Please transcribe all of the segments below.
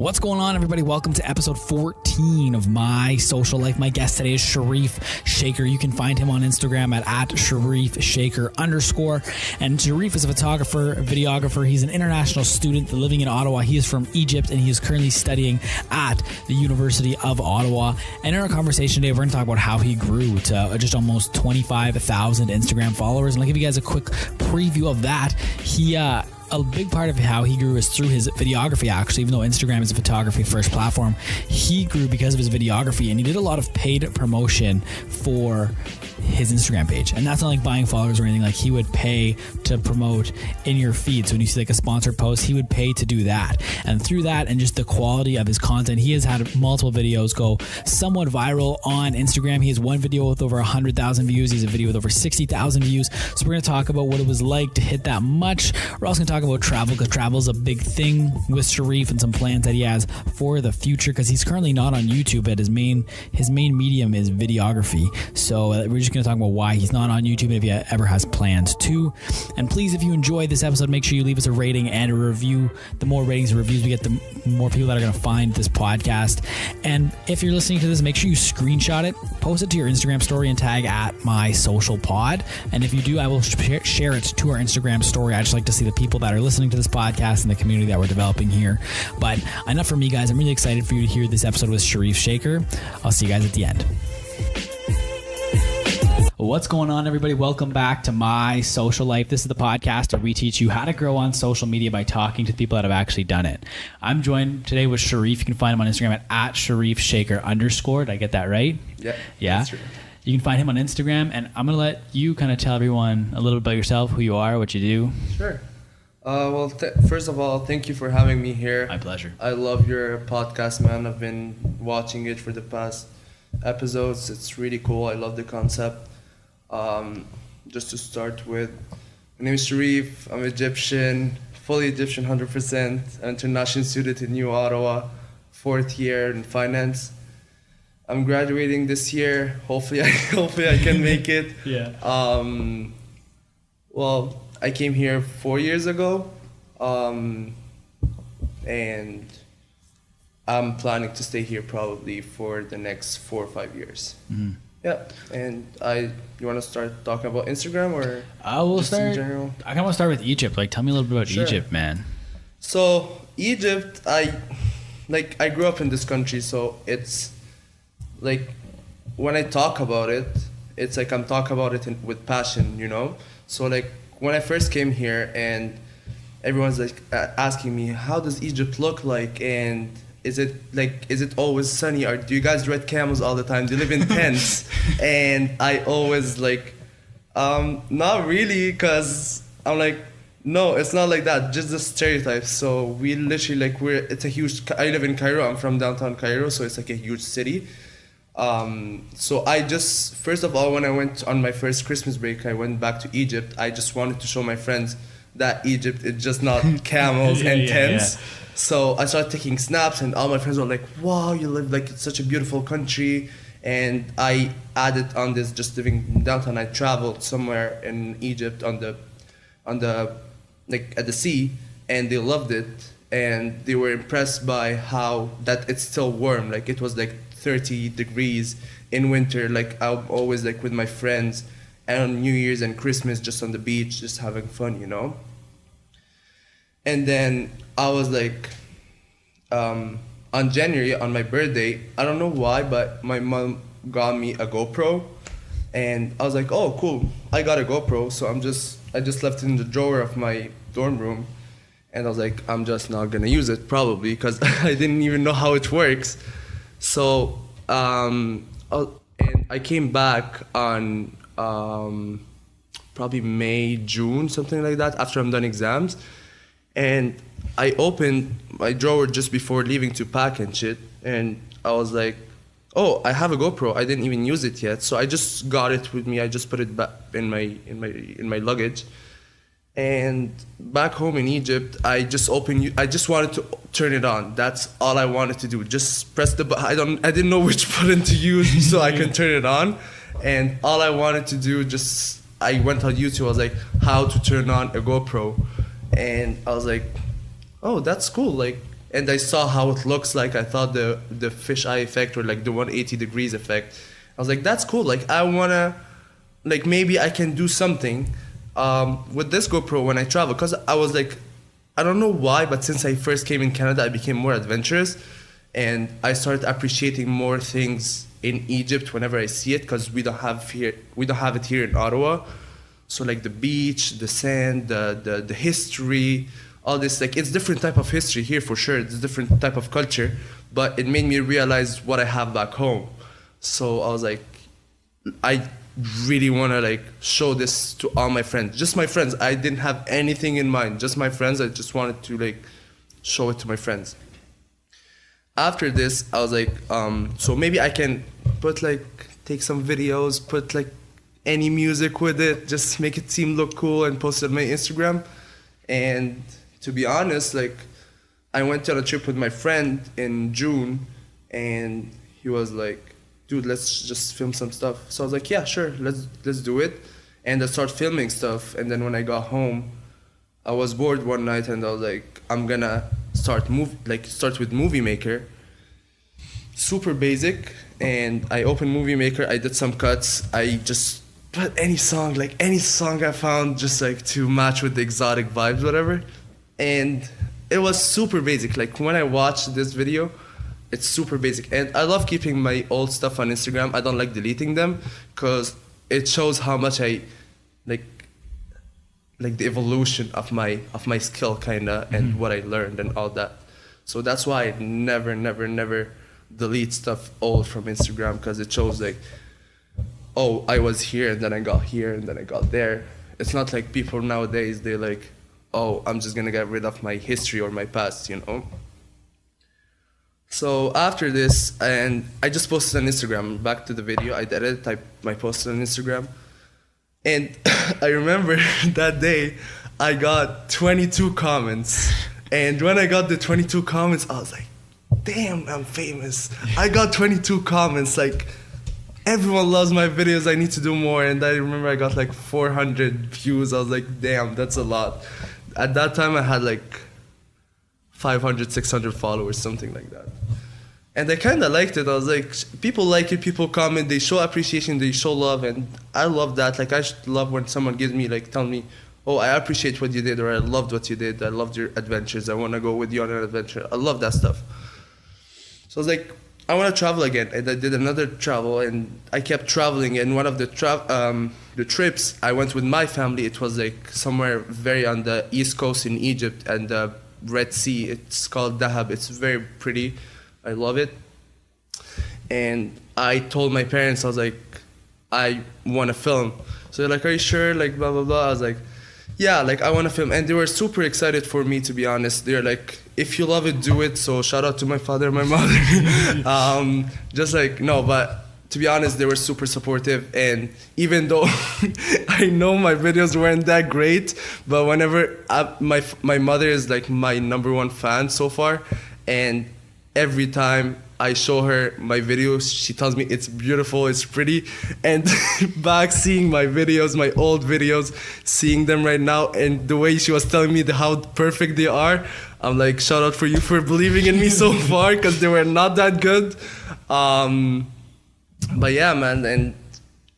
What's going on, everybody? Welcome to episode 14 of My Social Life. My guest today is Sherif Shaker. You can find him on Instagram at Sherif Shaker _. And Sherif is a photographer, a videographer. He's an international student living in Ottawa. He is from Egypt and he is currently studying at the University of Ottawa. And in our conversation today, we're going to talk about how he grew to just almost 25,000 Instagram followers. And I'll give you guys a quick preview of that. A big part of how he grew is through his videography, actually. Even though Instagram is a photography first platform, he grew because of his videography, and he did a lot of paid promotion for his Instagram page. And that's not like buying followers or anything. Like, he would pay to promote in your feed. So when you see like a sponsored post, he would pay to do that. And through that and just the quality of his content, he has had multiple videos go somewhat viral on Instagram. He has one video with over 100,000 views. He has a video with over 60,000 views. So we're going to talk about what it was like to hit that much. We're also going to talk about travel, because travel is a big thing with Sherif and some plans that he has for the future, because he's currently not on YouTube, but his main medium is videography. So we're just going to talk about why he's not on YouTube and if he ever has plans to. And please, if you enjoyed this episode, make sure you leave us a rating and a review. The more ratings and reviews we get, the more people that are going to find this podcast. And if you're listening to this, make sure you screenshot it, post it to your Instagram story, and tag at My Social Pod. And if you do, I will share it to our Instagram story. I just like to see the people that are listening to this podcast and the community that we're developing here. But enough from me, guys. I'm really excited for you to hear this episode with Sherif Shaker. I'll see you guys at the end. What's going on, everybody? Welcome back to My Social Life. This is the podcast where we teach you how to grow on social media by talking to people that have actually done it. I'm joined today with Sherif. You can find him on Instagram at Sherif Shaker _. Did I get that right? Yeah. That's true. You can find him on Instagram, and I'm going to let you kind of tell everyone a little bit about yourself, who you are, what you do. Sure. First of all, thank you for having me here. My pleasure. I love your podcast, man. I've been watching it for the past episodes. It's really cool. I love the concept. Just to start with, my name is Sherif. I'm Egyptian, fully Egyptian, 100%. An international student in New Ottawa, 4th year in finance. I'm graduating this year. Hopefully I can make it. Yeah. Well, I came here 4 years ago, and I'm planning to stay here probably for the next 4 or 5 years. Mm-hmm. Yeah, and you want to start talking about Instagram, or I will start in general? I kind of want to start with Egypt. Like, tell me a little bit about Sure. Egypt, man. So Egypt, I grew up in this country, so it's like when I talk about it, it's like I'm talking about it with passion, you know. So like when I first came here, and everyone's like asking me, how does Egypt look like, and is it always sunny, or do you guys ride camels all the time? Do you live in tents? And I always like, not really, because I'm like, no, it's not like that, just the stereotypes. So we literally I live in Cairo. I'm from downtown Cairo, so it's like a huge city. So I just, first of all, when I went on my first Christmas break, I went back to Egypt. I just wanted to show my friends that Egypt is just not camels and tents. Yeah. So I started taking snaps, and all my friends were like, wow, you live like it's such a beautiful country. And I added on this, just living in downtown. I traveled somewhere in Egypt on the like at the sea, and they loved it, and they were impressed by how that it's still warm. Like, it was like 30 degrees in winter. Like, I'm always like with my friends, and on New Year's and Christmas, just on the beach, just having fun, you know. And then I was like, on January, on my birthday, I don't know why, but my mom got me a GoPro, and I was like, oh, cool, I got a GoPro. So I just left it in the drawer of my dorm room, and I was like, I'm just not gonna use it probably, because I didn't even know how it works. So and I came back on probably May, June, something like that, after I'm done exams. And I opened my drawer just before leaving to pack and shit, and I was like, oh, I have a GoPro. I didn't even use it yet. So I just got it with me. I just put it back in my luggage. And back home in Egypt, I just wanted to turn it on. That's all I wanted to do. Just press the button. I didn't know which button to use so I can turn it on. And all I wanted to do, I went on YouTube. I was like, how to turn on a GoPro. And I was like, oh, that's cool. Like, and I saw how it looks like. I thought the fisheye effect, or like the 180 degrees effect, I was like, that's cool. Like I wanna, like maybe I can do something with this GoPro when I travel. Cause I was like, I don't know why, but since I first came in Canada, I became more adventurous, and I started appreciating more things in Egypt whenever I see it, because we don't have it here in Ottawa. So like the beach, the sand, the history, all this, like it's different type of history here for sure. It's a different type of culture, but it made me realize what I have back home. So I was like, I really want to like show this to all my friends, just my friends. I didn't have anything in mind, just my friends. I just wanted to like show it to my friends. After this, I was like, so maybe I can take some videos, put like any music with it, just make it look cool, and post it on my Instagram. And to be honest, like I went on a trip with my friend in June, and he was like, dude, let's just film some stuff. So I was like, yeah, sure, let's do it. And I started filming stuff. And then when I got home, I was bored one night, and I was like, I'm gonna start with Movie Maker. Super basic. And I opened Movie Maker, I did some cuts, I just put any song I found, just like to match with the exotic vibes, whatever. And it was super basic. Like when I watched this video, it's super basic. And I love keeping my old stuff on Instagram. I don't like deleting them, because it shows how much I like the evolution of my skill kinda, and what I learned and all that. So that's why I never delete stuff old from Instagram, because it shows like, oh, I was here and then I got here and then I got there. It's not like people nowadays, they like, oh, I'm just gonna get rid of my history or my past, you know? So after this, and I just posted on Instagram, back to the video, I did it, I posted on Instagram. And I remember that day, I got 22 comments. And when I got the 22 comments, I was like, damn, I'm famous. I got 22 comments, like, everyone loves my videos, I need to do more. And I remember I got like 400 views. I was like, damn, that's a lot. At that time, I had like 500, 600 followers, something like that. And I kind of liked it. I was like, people like it, people comment, they show appreciation, they show love, and I love that. Like, I love when someone gives me, like, tell me, oh, I appreciate what you did, or I loved what you did, I loved your adventures, I want to go with you on an adventure. I love that stuff. So I was like, I want to travel again. And I did another travel, and I kept traveling. And one of the trips, I went with my family. It was like somewhere very on the east coast in Egypt and the Red Sea. It's called Dahab. It's very pretty. I love it. And I told my parents, I was like, I want to film. So they're like, are you sure? Like, blah, blah, blah. I was like, yeah, like, I want to film. And they were super excited for me, to be honest. They're like, if you love it, do it. So shout out to my father and my mother. Just like, no, but to be honest, they were super supportive. And even though I know my videos weren't that great, but whenever my mother is like my #1 fan so far, and every time I show her my videos, she tells me it's beautiful, it's pretty. And back seeing my videos, my old videos, seeing them right now, and the way she was telling me how perfect they are, I'm like, shout out for you for believing in me so far, because they were not that good. But yeah, man, and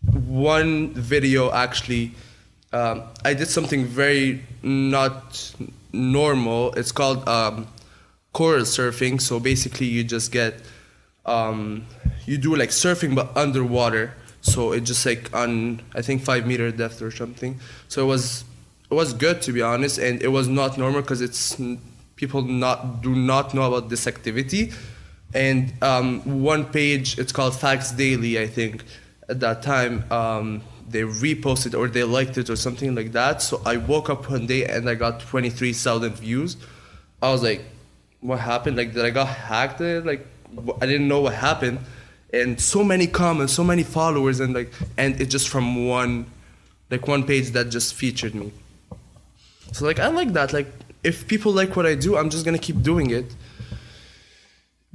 one video actually, I did something very not normal. It's called coral surfing. So basically you just get, you do like surfing but underwater. So it just like on, I think 5-meter depth or something. So it was good, to be honest, and it was not normal because it's people do not know about this activity. And one page, it's called Facts Daily, I think, at that time, they reposted or they liked it or something like that. So I woke up one day and I got 23,000 views. I was like, what happened? Like, did I got hacked? Like, I didn't know what happened. And so many comments, so many followers, and it's just from one page that just featured me. So like, I like that. Like, if people like what I do, I'm just gonna keep doing it.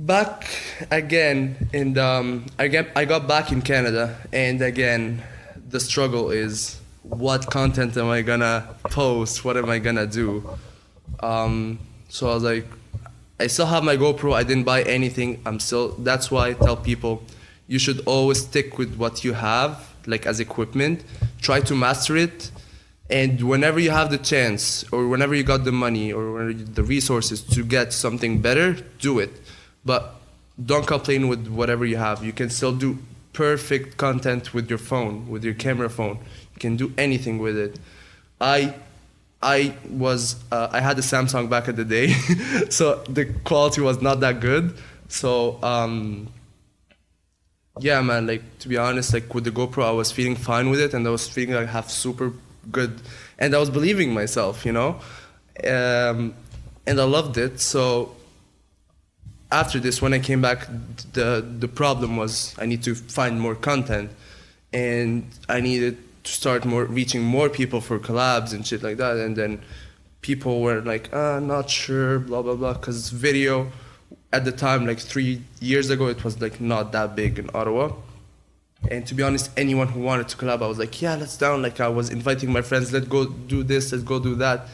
Back again, and I got back in Canada, and again, the struggle is, what content am I gonna post? What am I gonna do? So I was like, I still have my GoPro. I didn't buy anything. That's why I tell people, you should always stick with what you have, like as equipment. Try to master it. And whenever you have the chance, or whenever you got the money, or the resources to get something better, do it. But don't complain with whatever you have. You can still do perfect content with your phone, with your camera phone. You can do anything with it. I had a Samsung back in the day, so the quality was not that good. So yeah, man, like, to be honest, like with the GoPro, I was feeling fine with it, and I was feeling like I have super good, and I was believing myself, you know, and I loved it. So after this, when I came back, the problem was I need to find more content, and I needed to start reaching more people for collabs and shit like that. And then people were like, not sure, blah blah blah, because video at the time, like 3 years ago, it was like not that big in Ottawa. And to be honest, anyone who wanted to collab, I was like, yeah, let's down. Like, I was inviting my friends, let's go do this, let's go do that.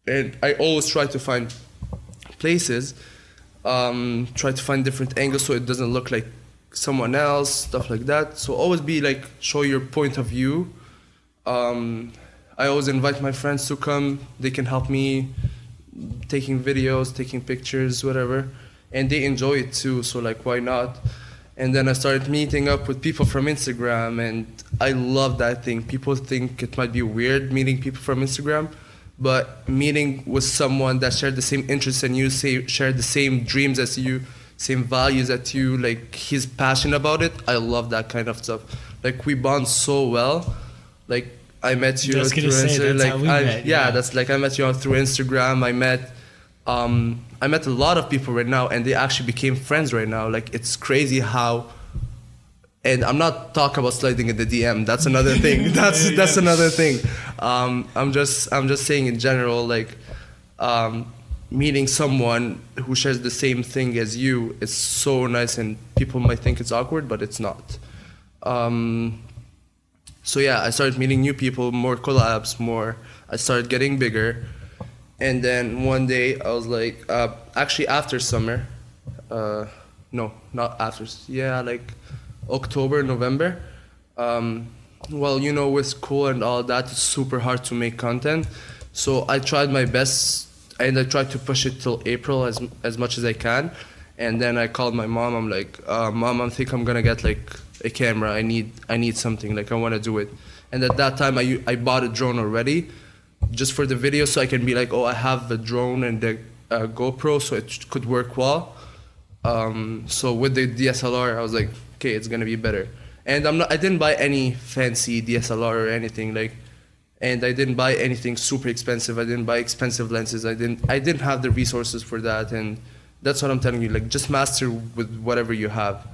And I always try to find places, try to find different angles so it doesn't look like someone else, stuff like that. So always be like, show your point of view. I always invite my friends to come. They can help me taking videos, taking pictures, whatever. And they enjoy it too, so like, why not? And then I started meeting up with people from Instagram, and I love that thing. People think it might be weird meeting people from Instagram, but meeting with someone that shared the same interests and you, shared the same dreams as you, same values as you, like he's passionate about it. I love that kind of stuff. Like, we bond so well. Like, I met you through Instagram. Like, I met you through Instagram. I met a lot of people right now, and they actually became friends right now. Like, it's crazy how. And I'm not talking about sliding in the DM. That's another thing. That's another thing. I'm just saying in general, like, meeting someone who shares the same thing as you is so nice, and people might think it's awkward, but it's not. So yeah, I started meeting new people, more collabs, I started getting bigger. And then one day I was like, actually after summer, no, not after, yeah, like October, November. Well, you know, with school and all that, it's super hard to make content. So I tried my best, and I tried to push it till April as much as I can. And then I called my mom. I'm like, Mom, I think I'm gonna get like a camera. I need something. Like, I want to do it. And at that time, I bought a drone already, just for the video, so I can be like, oh, I have the drone and the GoPro, so it could work well. So with the DSLR, I was like, okay, it's gonna be better. And I didn't buy any fancy DSLR or anything, like, and I didn't buy anything super expensive. I didn't buy expensive lenses. I didn't have the resources for that, and that's what I'm telling you. Like, just master with whatever you have.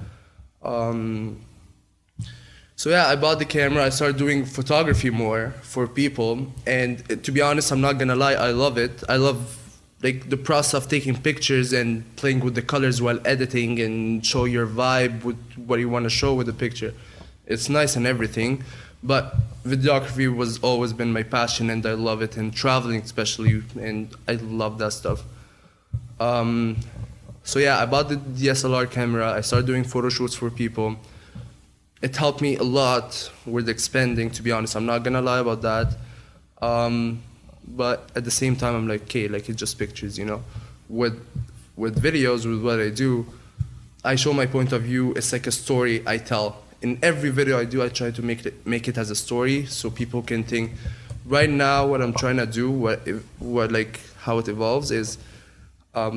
So yeah, I bought the camera. I started doing photography more for people, and to be honest, I'm not gonna lie, I love it. I love like the process of taking pictures and playing with the colors while editing and show your vibe with what you want to show with the picture. It's nice and everything, but videography was always been my passion, and I love it, and traveling especially, and I love that stuff. So yeah, I bought the DSLR camera. I started doing photo shoots for people. It helped me a lot with expanding, to be honest. I'm not gonna lie about that. But at the same time, I'm like, okay, like, it's just pictures, you know? With videos, with what I do, I show my point of view. It's like a story I tell. In every video I do, I try to make it as a story, so people can think. Right now, what I'm trying to do, how it evolves is,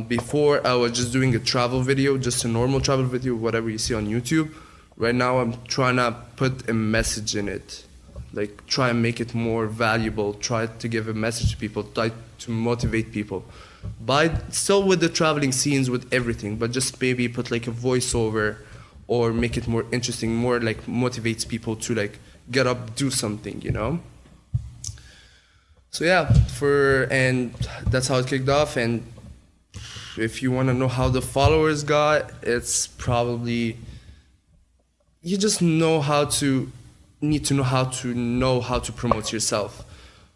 before I was just doing a travel video, just a normal travel video, whatever you see on YouTube. Right now, I'm trying to put a message in it. Like, try and make it more valuable, try to give a message to people, try to motivate people. Still with the traveling scenes, with everything, but just maybe put like a voiceover, or make it more interesting, more like motivates people to like get up, do something, you know? So yeah, and that's how it kicked off. And if you want to know how the followers got, it's probably, you just need to know how to promote yourself.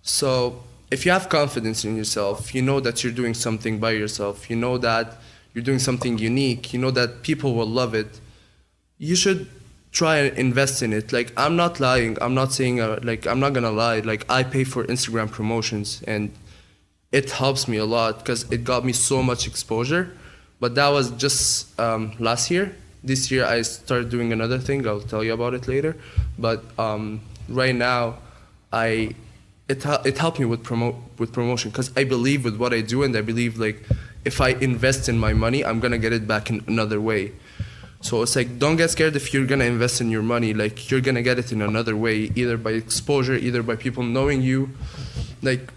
So if you have confidence in yourself, you know that you're doing something by yourself, you know that you're doing something unique, you know that people will love it, you should try and invest in it. Like, I'm not lying. I'm not saying, like, I'm not gonna lie. Like, I pay for Instagram promotions, and it helps me a lot because it got me so much exposure. But that was just last year. This year I started doing another thing. I'll tell you about it later. But right now, it helped me with promotion because I believe with what I do, and I believe, like, if I invest in my money, I'm gonna get it back in another way. So it's like, don't get scared if you're gonna invest in your money. Like, you're gonna get it in another way, either by exposure, either by people knowing you. Like,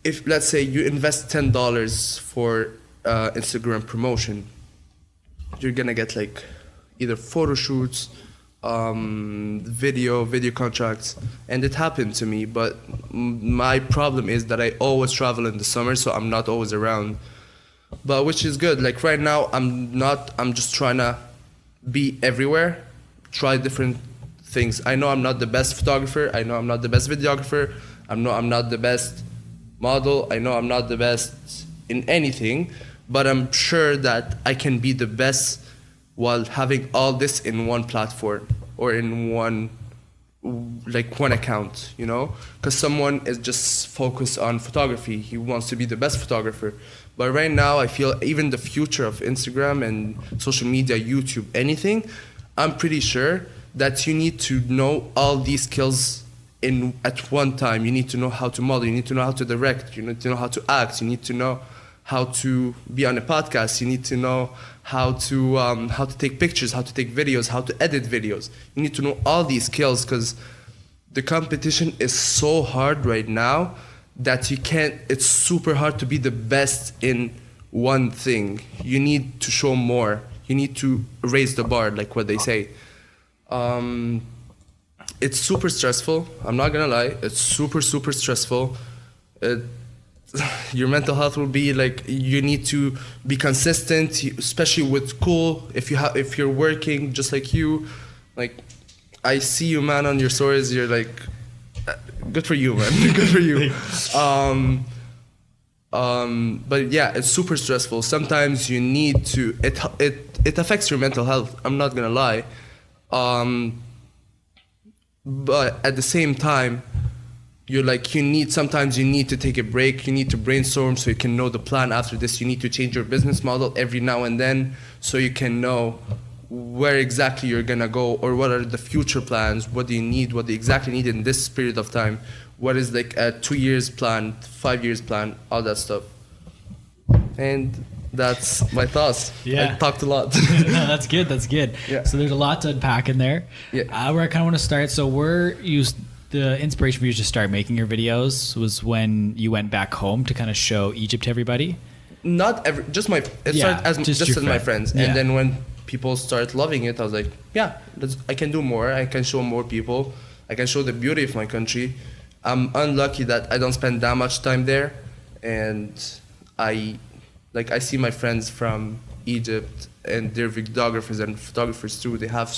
if let's say you invest $10 for Instagram promotion, you're gonna get like either photo shoots, video contracts, and it happened to me. But my problem is that I always travel in the summer, so I'm not always around. But which is good. Like, right now, I'm just trying to be everywhere, try different things. I know I'm not the best photographer. I know I'm not the best videographer. I'm not the best model. I know I'm not the best in anything, but I'm sure that I can be the best while having all this in one platform or in one account, you know? Because someone is just focused on photography. He wants to be the best photographer. But right now, I feel even the future of Instagram and social media, YouTube, anything, I'm pretty sure that you need to know all these skills at one time. You need to know how to model, you need to know how to direct, you need to know how to act, you need to know how to be on a podcast, you need to know how to take pictures, how to take videos, how to edit videos. You need to know all these skills because the competition is so hard right now that it's super hard to be the best in one thing. You need to show more. You need to raise the bar, like what they say. It's super stressful. I'm not gonna lie. It's super, super stressful. Your mental health will be like, you need to be consistent, especially with school. If you're working just like you, like, I see you, man, on your stories. You're like, good for you, man. Good for you. But yeah, it's super stressful. Sometimes you need to. It affects your mental health. I'm not gonna lie. But at the same time, sometimes you need to take a break. You need to brainstorm so you can know the plan after this. You need to change your business model every now and then so you can know where exactly you're gonna go, or what are the future plans, what do you need, what do you exactly need in this period of time, what is like a 2 years plan, 5 years plan, all that stuff. And that's my thoughts. Yeah. I talked a lot. No, that's good. Yeah. So there's a lot to unpack in there. Yeah. Where I kind of want to start. So the inspiration for you to start making your videos was when you went back home to kind of show Egypt to everybody? Started as my friends. Yeah. And then when people start loving it, I was like, yeah, I can do more. I can show more people. I can show the beauty of my country. I'm unlucky that I don't spend that much time there. And I see my friends from Egypt, and they're videographers and photographers too. They have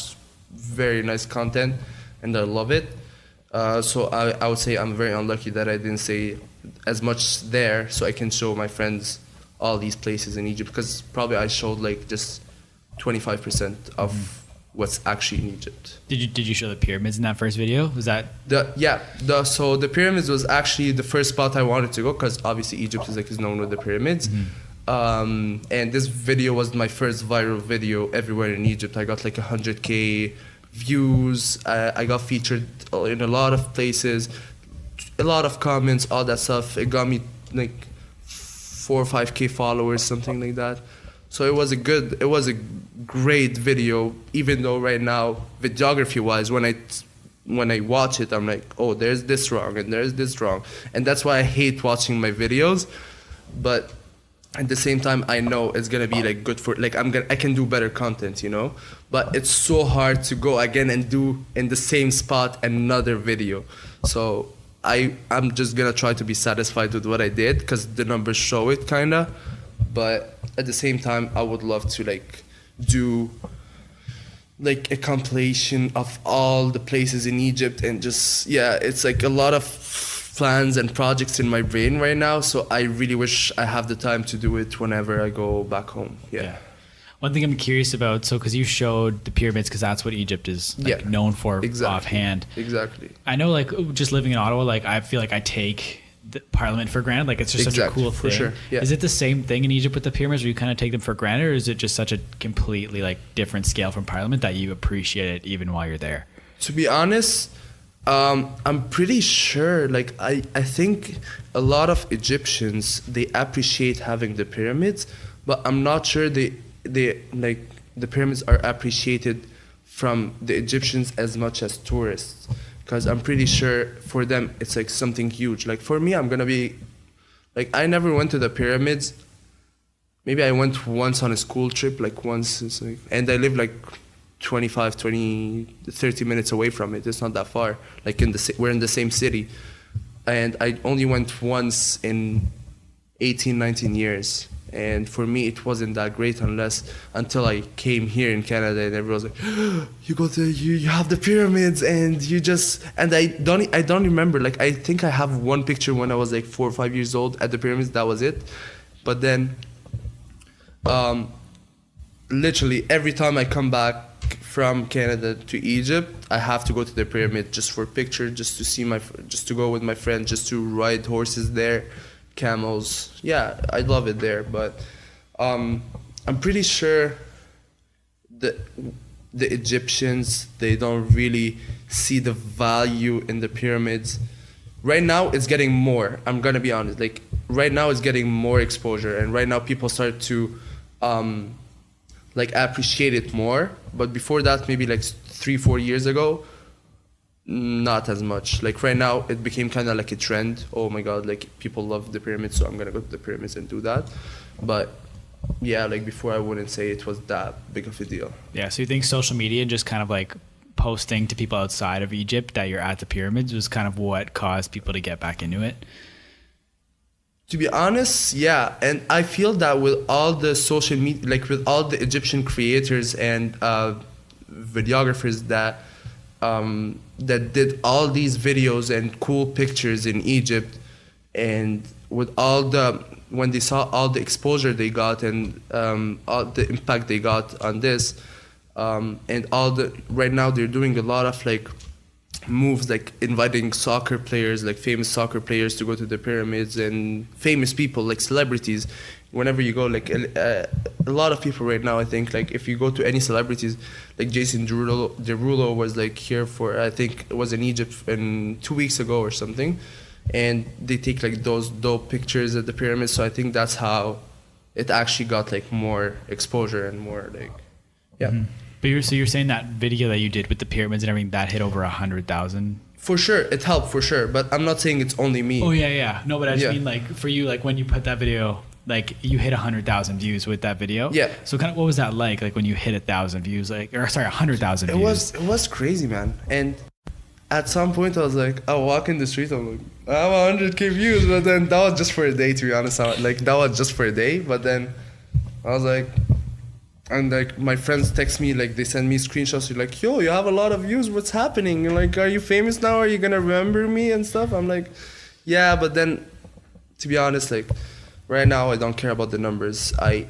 very nice content, and I love it. So I would say I'm very unlucky that I didn't say as much there, so I can show my friends all these places in Egypt, because probably I showed like just 25% of what's actually in Egypt. Did you show the pyramids in that first video? Was that so the pyramids was actually the first spot I wanted to go, because obviously Egypt is known with the pyramids. And this video was my first viral video everywhere in Egypt. I got like 100K views. I got featured in a lot of places, a lot of comments, all that stuff. It got me like 4 or 5K followers, something like that. So it was a great video, even though right now, videography wise, when I watch it, I'm like, oh, there's this wrong and there's this wrong. And that's why I hate watching my videos. But at the same time, I know it's gonna be like good for, like, I can do better content, you know? But it's so hard to go again and do in the same spot another video. So I'm just gonna try to be satisfied with what I did, because the numbers show it kinda. But at the same time, I would love to like do like a compilation of all the places in Egypt, and just, yeah, it's like a lot of plans and projects in my brain right now. So I really wish I have the time to do it whenever I go back home. Yeah. One thing I'm curious about, so because you showed the pyramids, because that's what Egypt is known for offhand. Exactly. I know, like, just living in Ottawa, like, I feel like I take the Parliament for granted. Like, it's just such a cool thing. For sure. Yeah. Is it the same thing in Egypt with the pyramids, where you kind of take them for granted, or is it just such a completely, like, different scale from Parliament that you appreciate it even while you're there? To be honest, I'm pretty sure, like, I think a lot of Egyptians, they appreciate having the pyramids, but I'm not sure they like the pyramids are appreciated from the Egyptians as much as tourists, because I'm pretty sure for them it's like something huge. Like for me, I'm gonna be like, I never went to the pyramids. Maybe I went once on a school trip, like once, and I live like 30 minutes away from it. It's not that far. Like we're in the same city, and I only went once in 19 years. And for me, it wasn't that great until I came here in Canada, and everyone was like, you have the pyramids, and I don't remember. Like, I think I have one picture when I was like 4 or 5 years old at the pyramids. That was it. But then, literally every time I come back from Canada to Egypt, I have to go to the pyramid just for picture, just to go with my friends, just to ride horses there. Camels, yeah, I love it there, but I'm pretty sure the Egyptians, they don't really see the value in the pyramids. Right now it's getting more, I'm gonna be honest, like right now it's getting more exposure, and right now people start to like appreciate it more, but before that, maybe like 3-4 years ago, not as much. Like right now it became kind of like a trend. Oh my god, like people love the pyramids, so I'm gonna go to the pyramids and do that. But yeah, like before I wouldn't say it was that big of a deal. Yeah, so you think social media, just kind of like posting to people outside of Egypt that you're at the pyramids, was kind of what caused people to get back into it? To be honest, yeah. And I feel that with all the social media, like with all the Egyptian creators and videographers that did all these videos and cool pictures in Egypt, and with when they saw all the exposure they got, and all the impact they got on this, and right now they're doing a lot of like moves, like inviting soccer players, like famous soccer players, to go to the pyramids, and famous people like celebrities. Whenever you go, like a lot of people right now, I think, like if you go to any celebrities, like Jason Derulo was like here for, I think it was in Egypt 2 weeks ago or something, and they take like those dope pictures at the pyramids. So I think that's how it actually got like more exposure and more like, yeah. Mm-hmm. But you're saying that video that you did with the pyramids and everything, that hit over 100,000? For sure, it helped for sure, but I'm not saying it's only me. Oh yeah. No, but I just mean like for you, like when you put that video, like you hit 100,000 views with that video. Yeah. So kind of, what was that like when you hit 1,000 views, 100,000 views? It was crazy, man. And at some point I was like, I walk in the street, I'm like, I have 100K views, but then that was just for a day, to be honest. Like that was just for a day, but then I was like, and like my friends text me, like they send me screenshots, they're like, yo, you have a lot of views, what's happening? And like, are you famous now? Are you gonna remember me and stuff? I'm like, yeah, but then to be honest, like right now I don't care about the numbers. I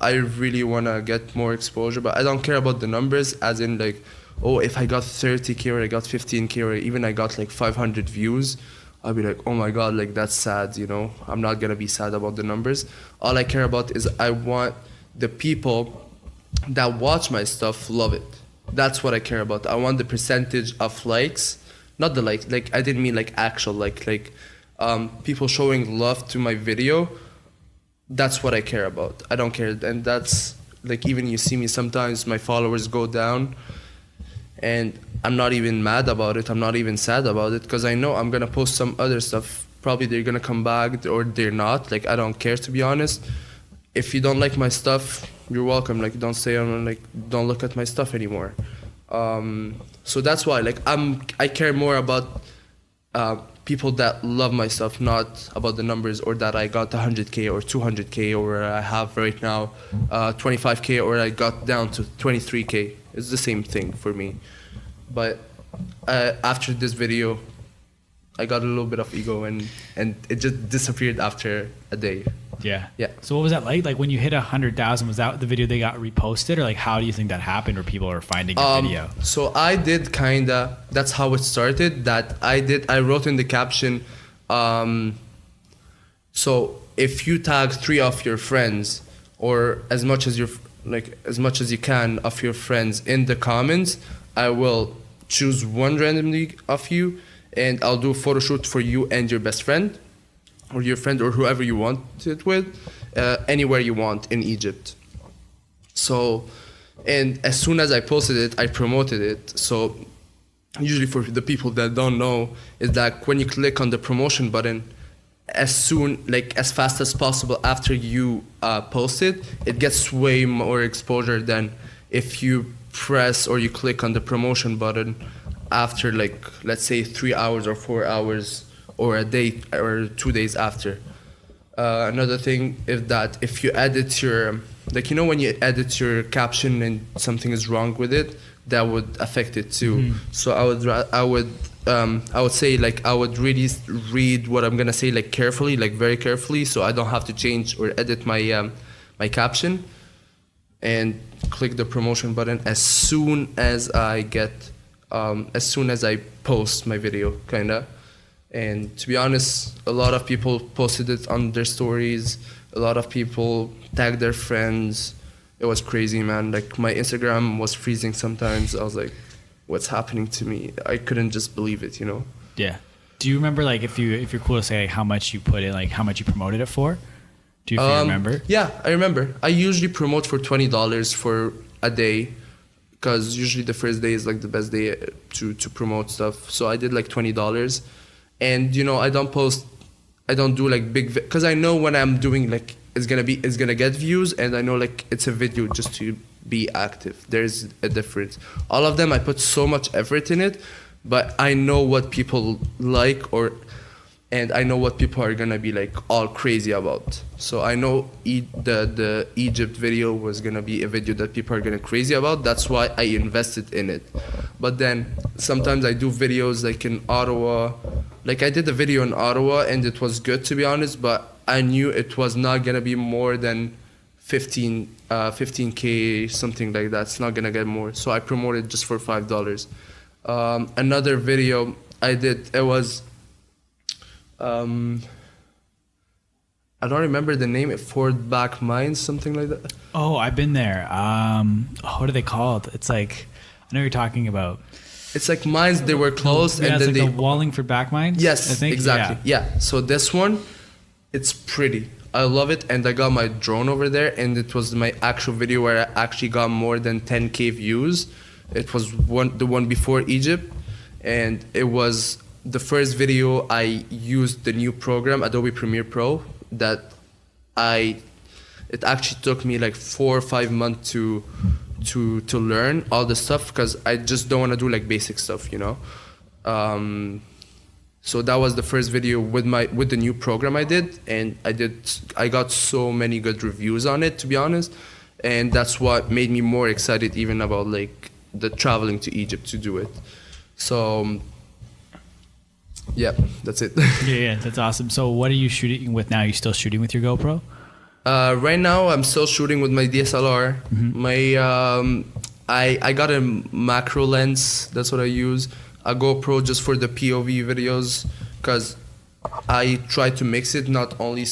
really wanna get more exposure, but I don't care about the numbers as in like, oh, if I got 30K or I got 15K or even I got like 500 views, I'll be like, oh my god, like that's sad, you know? I'm not gonna be sad about the numbers. All I care about is I want the people that watch my stuff love it. That's what I care about. I want the percentage of likes, not the likes, like I didn't mean like actual like people showing love to my video. That's what I care about. I don't care. And that's like, even you see me sometimes my followers go down, and I'm not even mad about it. I'm not even sad about it, because I know I'm gonna post some other stuff. Probably they're gonna come back or they're not. Like I don't care, to be honest. If you don't like my stuff, you're welcome. Like don't stay on, like don't look at my stuff anymore. So that's why, like I care more about people that love my stuff, not about the numbers, or that I got 100K or 200K, or I have right now 25K, or I got down to 23K. It's the same thing for me. But after this video, I got a little bit of ego and it just disappeared after a day. Yeah. Yeah. So what was that like? Like when you hit 100,000, was that the video they got reposted, or like how do you think that happened, or people are finding your video? So I did kinda. That's how it started. I wrote in the caption. So if you tag 3 of your friends, or as much as you can of your friends in the comments, I will choose one randomly of you, and I'll do a photo shoot for you and your best friend, or your friend, or whoever you want it with, anywhere you want in Egypt. So, and as soon as I posted it, I promoted it. So usually for the people that don't know, is that when you click on the promotion button, as fast as possible after you post it, it gets way more exposure than if you press or you click on the promotion button after, like, let's say 3 hours or 4 hours or a day or 2 days after. Another thing is that if you edit your, like, when you edit your caption and something is wrong with it, that would affect it too. Mm-hmm. So I would say, like, I would really read what I'm gonna say, like, carefully, like very carefully, so I don't have to change or edit my my caption, and click the promotion button as soon as I post my video, kinda. And to be honest, a lot of people posted it on their stories. A lot of people tagged their friends. It was crazy, man. Like, my Instagram was freezing sometimes. I was like, what's happening to me? I couldn't just believe it, Yeah. Do you remember, like, if you're cool to say, like, how much you put in, like how much you promoted it for? Do you remember? Yeah, I remember. I usually promote for $20 for a day, because usually the first day is like the best day to promote stuff. So I did like $20. And I don't do like big, because I know when I'm doing, like, it's gonna get views, and I know, like, it's a video just to be active. There's a difference. All of them, I put so much effort in it, but I know what people like, and I know what people are gonna be, like, all crazy about. So I know the Egypt video was gonna be a video that people are gonna crazy about. That's why I invested in it. But then sometimes I do videos, like, in Ottawa. Like, I did a video in Ottawa, and it was good, to be honest, but I knew it was not gonna be more than 15K, something like that. It's not gonna get more. So I promoted just for $5. Another video I did, it was, I don't remember the name, Ford Back Mines, something like that. Oh, I've been there. What are they called? It's like, I know you're talking about. It's like mines, they were closed, yeah, and then like the Wallingford Back Mines? Yes, I think? exactly. Yeah. So this one, it's pretty. I love it, and I got my drone over there, and it was my actual video where I actually got more than 10K views. It was the one before Egypt, and it was the first video I used the new program, Adobe Premiere Pro, that it actually took me like 4 or 5 months to learn all the stuff, because I just don't want to do like basic stuff, so that was the first video with the new program I did, and I got so many good reviews on it, to be honest, and that's what made me more excited even about like the traveling to Egypt to do it. So yeah, that's it. Yeah, that's awesome. So what are you shooting with now? Are you still shooting with your GoPro? Right now I'm still shooting with my DSLR. Mm-hmm. I got a macro lens, that's what I use. A GoPro just for the POV videos, because I try to mix it, not only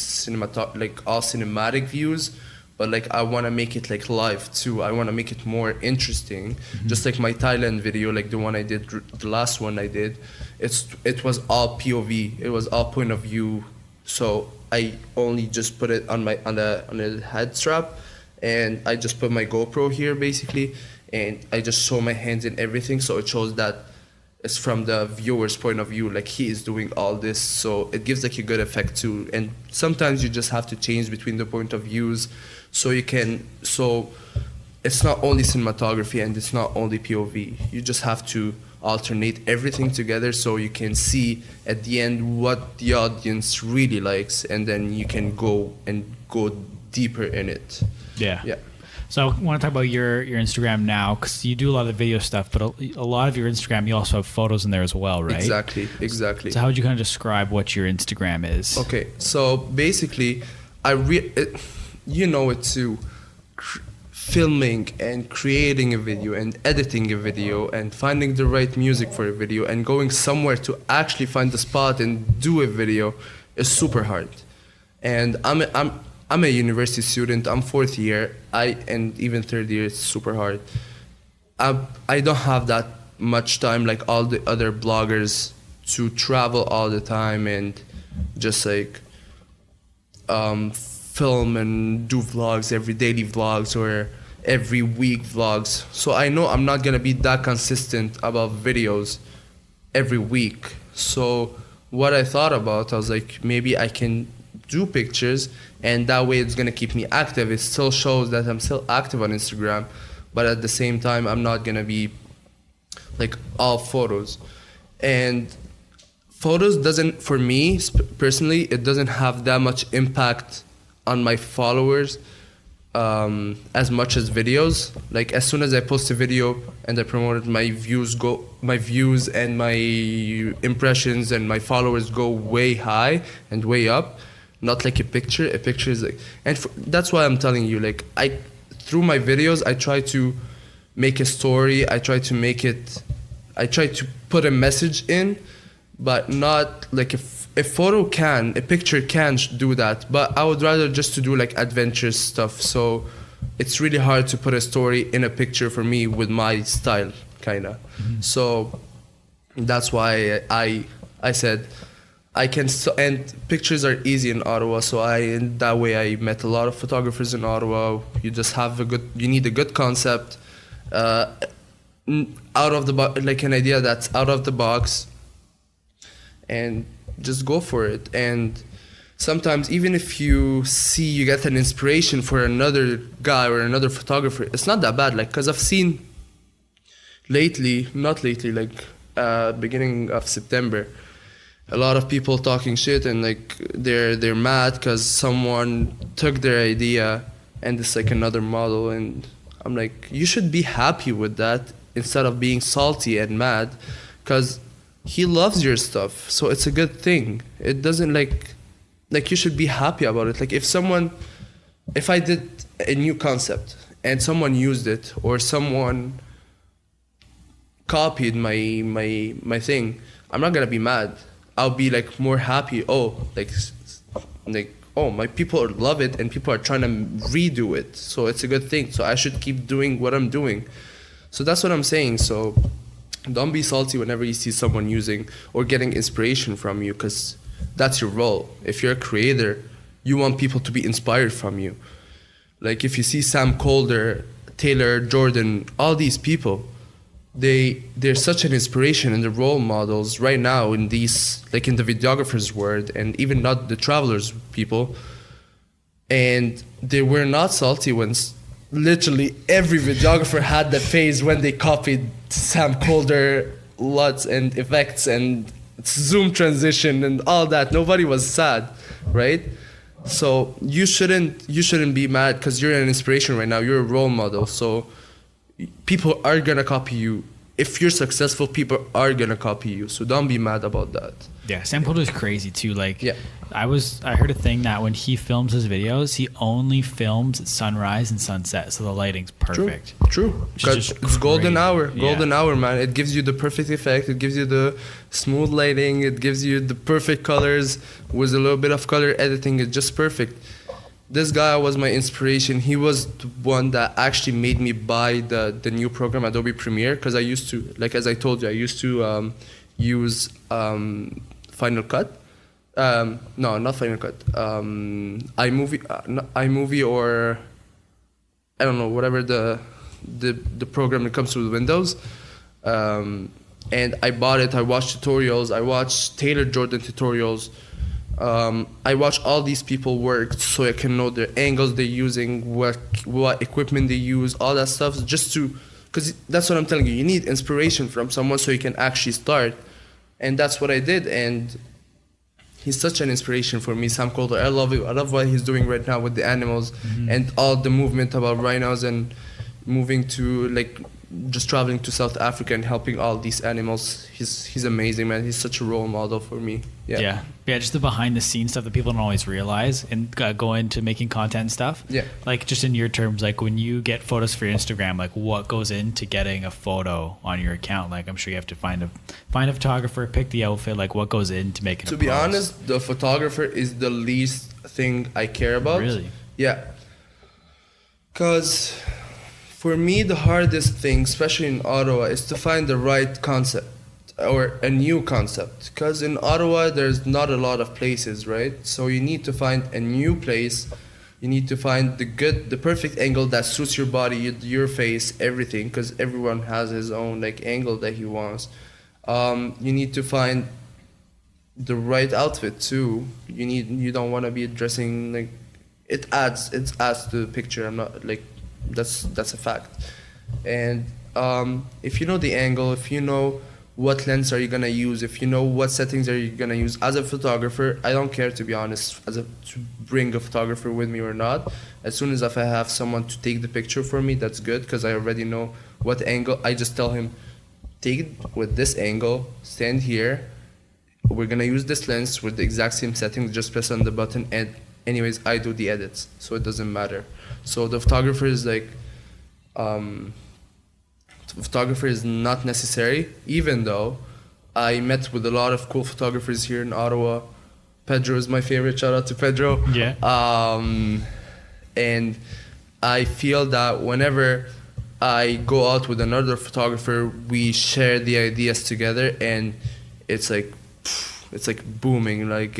like all cinematic views, but like I want to make it like live too. I want to make it more interesting. Mm-hmm. Just like my Thailand video, like the one I did, the last one I did, it was all POV. It was all point of view. So I only just put it on the head strap, and I just put my GoPro here basically, and I just show my hands and everything, so it shows that it's from the viewer's point of view, like he is doing all this, so it gives like a good effect too. And sometimes you just have to change between the point of views, so it's not only cinematography and it's not only POV. You just have to alternate everything together, so you can see at the end what the audience really likes, and then you can go deeper in it. Yeah. So I want to talk about your Instagram now, because you do a lot of the video stuff, but a lot of your Instagram, you also have photos in there as well, right? Exactly. So how would you kind of describe what your Instagram is? Okay, so basically, you know it too. Filming and creating a video and editing a video and finding the right music for a video and going somewhere to actually find the spot and do a video is super hard. And I'm a university student. I'm fourth year. And even third year it's super hard. I don't have that much time like all the other bloggers to travel all the time and just like film and do vlogs, every daily vlogs or every week vlogs. So I know I'm not gonna be that consistent about videos every week. So what I thought about, I was like, maybe I can do pictures and that way it's gonna keep me active. It still shows that I'm still active on Instagram, but at the same time I'm not gonna be like all photos. And photos doesn't, for me personally, it doesn't have that much impact on my followers as much as videos. Like as soon as I post a video and I promote it, my views and my impressions and my followers go way high and way up. Not like a picture. A picture is like, and that's why I'm telling you, like through my videos I try to make a story. I try to put a message in, but not like a picture can do that, but I would rather just to do like adventurous stuff. So it's really hard to put a story in a picture for me with my style, kinda. Mm-hmm. So that's why I said I can, and pictures are easy in Ottawa. So in that way I met a lot of photographers in Ottawa. You just have you need a good concept, out of the box, like an idea that's out of the box, and just go for it. And sometimes even if you get an inspiration for another guy or another photographer, it's not that bad. Like, cause I've seen not lately, like beginning of September, a lot of people talking shit and like they're mad cause someone took their idea and it's like another model. And I'm like, you should be happy with that instead of being salty and mad, cause he loves your stuff, so it's a good thing. It doesn't like you should be happy about it. Like if I did a new concept and someone used it or someone copied my thing, I'm not gonna be mad. I'll be like more happy. Oh, my people love it and people are trying to redo it, so it's a good thing. So I should keep doing what I'm doing. So that's what I'm saying. So don't be salty whenever you see someone using or getting inspiration from you, because that's your role. If you're a creator, you want people to be inspired from you. Like if you see Sam Calder, Taylor, Jordan, all these people, they're such an inspiration and the role models right now in these, like in the videographer's world, and even not the travelers people. And they were not salty when literally every videographer had that phase when they copied Sam Calder LUTs and effects and zoom transition and all that. Nobody was sad, right? So you shouldn't be mad because you're an inspiration right now. You're a role model. So people are gonna copy you. If you're successful, people are gonna copy you. So don't be mad about that. Yeah, Sam Calder is crazy too. Like, yeah. I heard a thing that when he films his videos, he only films at sunrise and sunset, so the lighting's perfect. True. It's golden hour. Golden hour, man. It gives you the perfect effect. It gives you the smooth lighting. It gives you the perfect colors with a little bit of color editing. It's just perfect. This guy was my inspiration. He was the one that actually made me buy the new program, Adobe Premiere, because I used to, like as I told you, I used to use Final Cut. No, not Final Cut. iMovie or I don't know, whatever the program that comes with Windows. And I bought it. I watched tutorials. I watched Taylor Jordan tutorials. I watch all these people work so I can know their angles they're using, what equipment they use, all that stuff, just to, because that's what I'm telling you. You need inspiration from someone so you can actually start, and that's what I did. And he's such an inspiration for me, Sam Coulter. I love it. I love what he's doing right now with the animals and all the movement about rhinos and moving to like just traveling to South Africa and helping all these animals. He's amazing, man. He's such a role model for me. Yeah, just the behind the scenes stuff that people don't always realize and go into making content and stuff. Yeah. Like just in your terms, like when you get photos for your Instagram, like what goes into getting a photo on your account? Like I'm sure you have to find a photographer, pick the outfit, like what goes into making To be honest, the photographer is the least thing I care about. Really? Yeah. Cause for me, the hardest thing, especially in Ottawa, is to find the right concept or a new concept. Because in Ottawa, there's not a lot of places, right? So you need to find a new place. You need to find the perfect angle that suits your body, your face, everything. Because everyone has his own like angle that he wants. You need to find the right outfit too. You don't want to be dressing like it adds to the picture. I'm not like. That's a fact. And if you know the angle, if you know what lens are you gonna use, if you know what settings are you gonna use as a photographer, I don't care, to be honest, to bring a photographer with me or not. As soon as if I have someone to take the picture for me, that's good, because I already know what angle. I just tell him, take it with this angle, stand here, we're gonna use this lens with the exact same settings, just press on the button, and anyways, I do the edits, so it doesn't matter. So the photographer is like, the photographer is not necessary, even though I met with a lot of cool photographers here in Ottawa. Pedro is my favorite, shout out to Pedro. Yeah. And I feel that whenever I go out with another photographer, we share the ideas together, and it's like booming. Like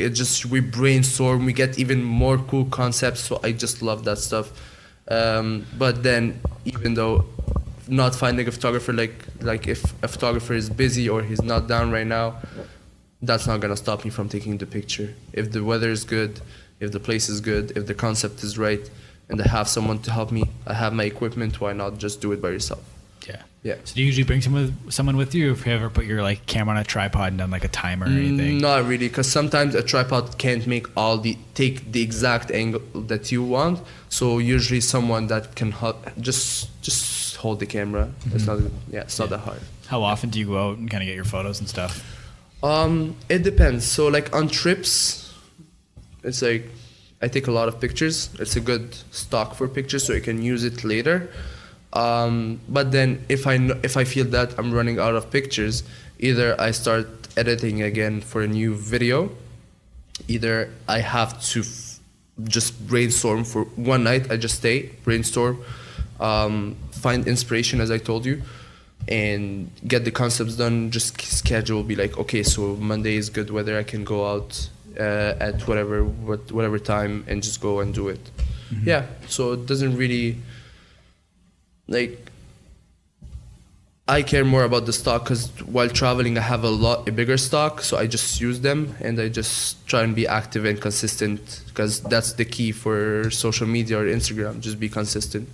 we brainstorm, we get even more cool concepts. So I just love that stuff. But then, even though not finding a photographer, like if a photographer is busy or he's not down right now, that's not gonna stop me from taking the picture. If the weather is good, if the place is good, if the concept is right, and I have someone to help me, I have my equipment, why not just do it by yourself? Yeah. So do you usually bring someone with you, if you ever put your like camera on a tripod and done like a timer or anything? Not really, because sometimes a tripod can't take the exact angle that you want. So usually someone that can just hold the camera. It's not that hard. How often do you go out and kind of get your photos and stuff? It depends. So like on trips, it's like I take a lot of pictures. It's a good stock for pictures, so I can use it later. But then if I feel that I'm running out of pictures, either I start editing again for a new video, either I have to just brainstorm for one night. I just brainstorm, find inspiration, as I told you, and get the concepts done. Just schedule, be like, okay, so Monday is good weather, I can go out at whatever time and just go and do it. Mm-hmm. Yeah, so it doesn't really, like, I care more about the stock, because while traveling I have a bigger stock, so I just use them and I just try and be active and consistent, because that's the key for social media or Instagram. Just be consistent.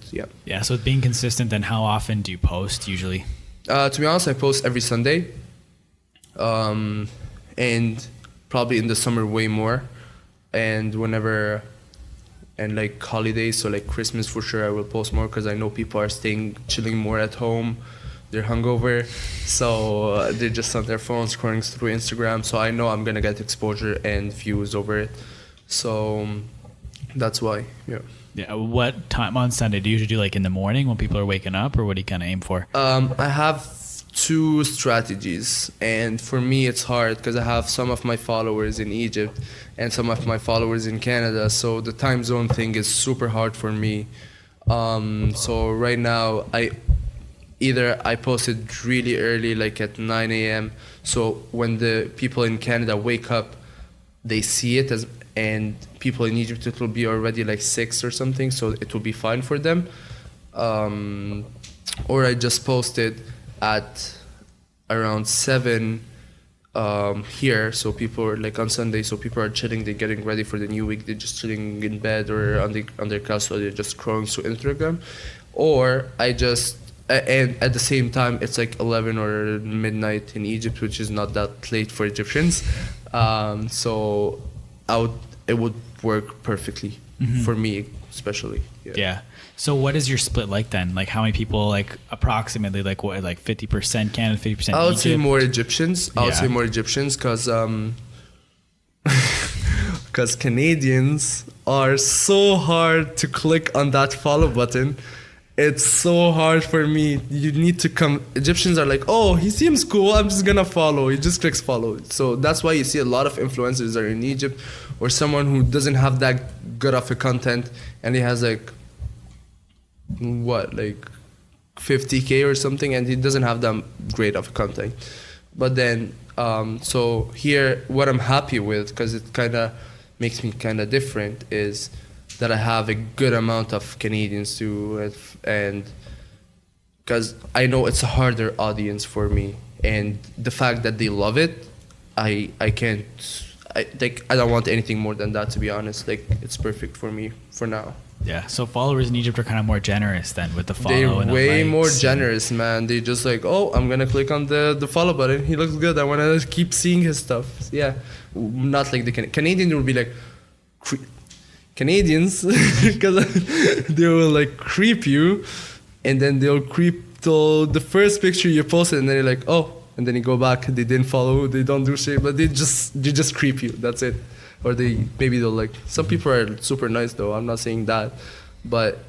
Yeah, so being consistent, then how often do you post usually? To be honest, I post every Sunday, and probably in the summer way more, and like holidays, so like Christmas for sure I will post more, because I know people are chilling more at home. They're hungover, so they're just on their phones scrolling through Instagram, so I know I'm gonna get exposure and views over it, so that's why. Yeah. What time on Sunday do you usually do? Like in the morning when people are waking up, or what do you kind of aim for? I have two strategies, and for me it's hard because I have some of my followers in Egypt and some of my followers in Canada, so the time zone thing is super hard for me. So right now I posted really early, like at 9 a.m. So when the people in Canada wake up, they see it, and people in Egypt, it will be already like 6 or something, so it will be fine for them. Or I just posted at around 7 here, so people are like on Sunday, so people are chilling, they're getting ready for the new week, they're just chilling in bed or on their couch, so they're just scrolling through Instagram. Or I and at the same time it's like 11 or midnight in Egypt, which is not that late for Egyptians. So it would work perfectly for me, especially. Yeah. So what is your split like then? Like how many people, like approximately, like what, like 50% Canada, 50% Egypt? I would say more Egyptians. Because because Canadians are so hard to click on that follow button. It's so hard for me. You need to come. Egyptians are like, oh, he seems cool, I'm just gonna follow. He just clicks follow. So that's why you see a lot of influencers are in Egypt, or someone who doesn't have that good of a content, and he has like 50K or something, and he doesn't have that great of a content. But then, so here, what I'm happy with, because it kind of makes me kind of different, is that I have a good amount of Canadians too, and because I know it's a harder audience for me, and the fact that they love it, I don't want anything more than that, to be honest. Like, it's perfect for me for now. Yeah, so followers in Egypt are kind of more generous then with the follow. They're and way the more likes generous, man. They just like, oh, I'm gonna click on the follow button. He looks good. I wanna keep seeing his stuff. Yeah, not like the Canadian will be like, Canadians, because they will like creep you, and then they'll creep till the first picture you posted, and then you're like, oh, and then you go back. They didn't follow. They don't do shit, but they just creep you. That's it. Or they'll like, some people are super nice though, I'm not saying that, but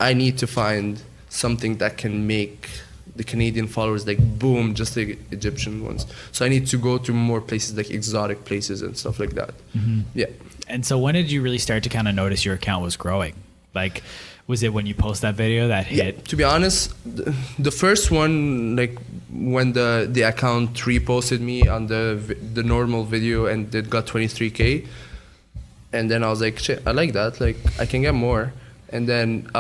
I need to find something that can make the Canadian followers like boom, just like Egyptian ones. So I need to go to more places, like exotic places and stuff like that. Yeah. And so when did you really start to kind of notice your account was growing? Like, was it when you post that video that hit? Yeah, to be honest, the first one, like when the account reposted me on the normal video and it got 23K, and then I was like, shit, I like that, like I can get more. And then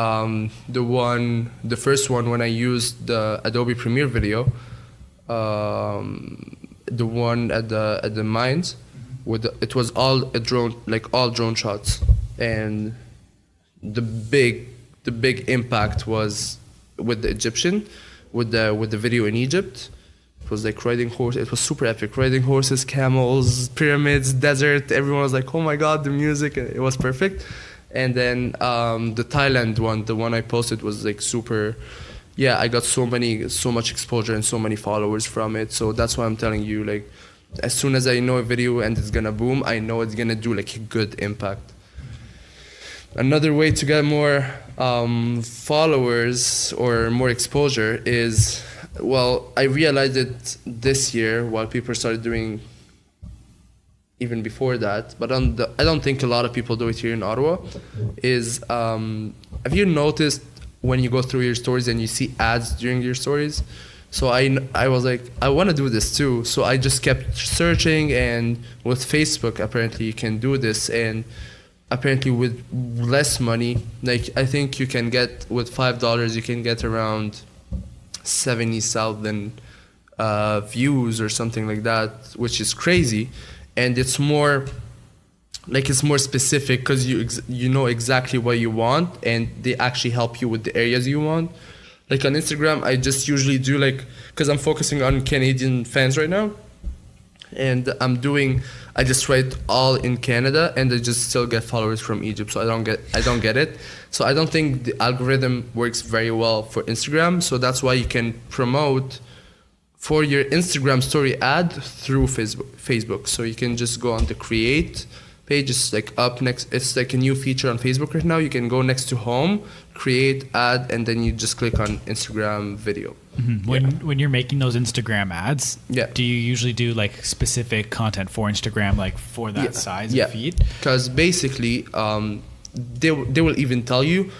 the first one when I used the Adobe Premiere video, the one at the mines, it was all a drone, like all drone shots, and the big impact was with the Egyptian, with the video in Egypt. It was like riding horse. It was super epic. Riding horses, camels, pyramids, desert. Everyone was like, "Oh my god, the music!" It was perfect. And then the Thailand one, the one I posted, was like super. Yeah, I got so much exposure and so many followers from it. So that's why I'm telling you, like, as soon as I know a video and it's gonna boom, I know it's gonna do like a good impact. Another way to get more followers or more exposure is, well, I realized it this year while people started doing even before that, but I don't think a lot of people do it here in Ottawa, is have you noticed when you go through your stories and you see ads during your stories? So I was like, I want to do this too. So I just kept searching, and with Facebook apparently you can do this, and apparently with less money, like I think you can get with $5 you can get around 70,000 views or something like that, which is crazy. And it's more specific because you know exactly what you want, and they actually help you with the areas you want. Like on Instagram, I just usually do like, because I'm focusing on Canadian fans right now, and I just write all in Canada, and I just still get followers from Egypt, so I don't get it. So I don't think the algorithm works very well for Instagram. So that's why you can promote for your Instagram story ad through Facebook. So you can just go on the create page. It's like up next. It's like a new feature on Facebook right now. You can go next to home, create ad, and then you just click on Instagram video. Mm-hmm. When you're making those Instagram ads, do you usually do like specific content for Instagram, like for that size of feed? Because basically, they will even tell you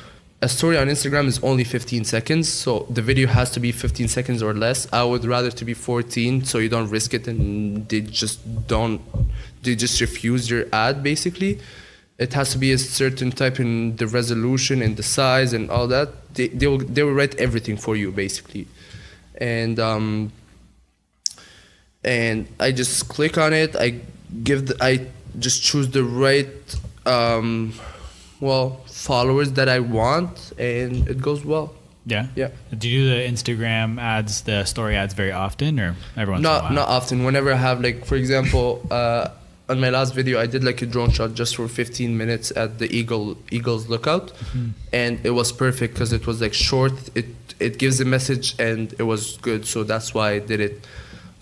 a story on Instagram is only 15 seconds, so the video has to be 15 seconds or less. I would rather to be 14, so you don't risk it, and they just refuse your ad. Basically, it has to be a certain type in the resolution and the size and all that. They will write everything for you basically, and I just click on it. I just choose the right followers that I want, and it goes well. Yeah. Yeah. Do you do the Instagram ads, the story ads very often, or every once in a while? Not often. Whenever I have, like, for example, on my last video, I did like a drone shot just for 15 minutes at the Eagle's lookout, and it was perfect because it was like short. It gives a message and it was good, so that's why I did it.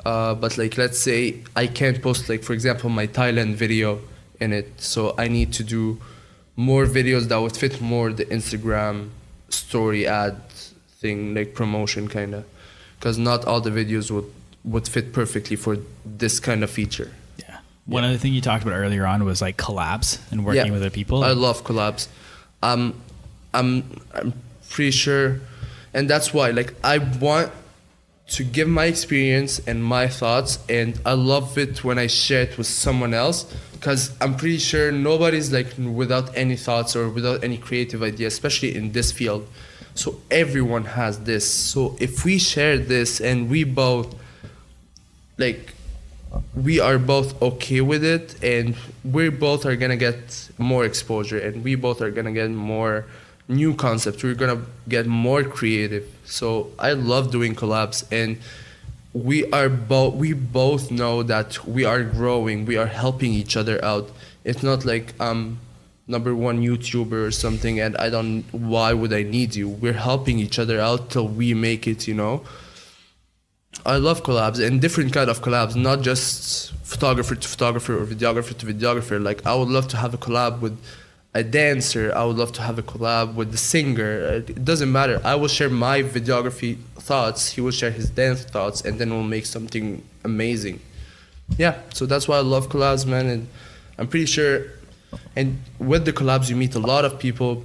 But like, let's say I can't post, like, for example, my Thailand video in it, so I need to do more videos that would fit more the Instagram story ad thing, like promotion kind of, because not all the videos would fit perfectly for this kind of feature. Yeah. One other thing you talked about earlier on was like collabs and working with other people. I love collabs. I'm pretty sure, and that's why, like, I want to give my experience and my thoughts, and I love it when I share it with someone else, because I'm pretty sure nobody's like without any thoughts or without any creative idea, especially in this field. So everyone has this. So if we share this and we both, like, we are both okay with it, and we both are gonna get more exposure, and we both are gonna get more new concepts, we're gonna get more creative. So I love doing collabs, and we both know that we are growing, we are helping each other out. It's not like number one YouTuber or something and why would I need you? We're helping each other out till we make it, you know. I love collabs, and different kind of collabs, not just photographer to photographer or videographer to videographer. Like, I would love to have a collab with a dancer, I would love to have a collab with the singer. It doesn't matter. I will share my videography thoughts, he will share his dance thoughts, and then we'll make something amazing. Yeah, so that's why I love collabs, man. And I'm pretty sure, and with the collabs you meet a lot of people.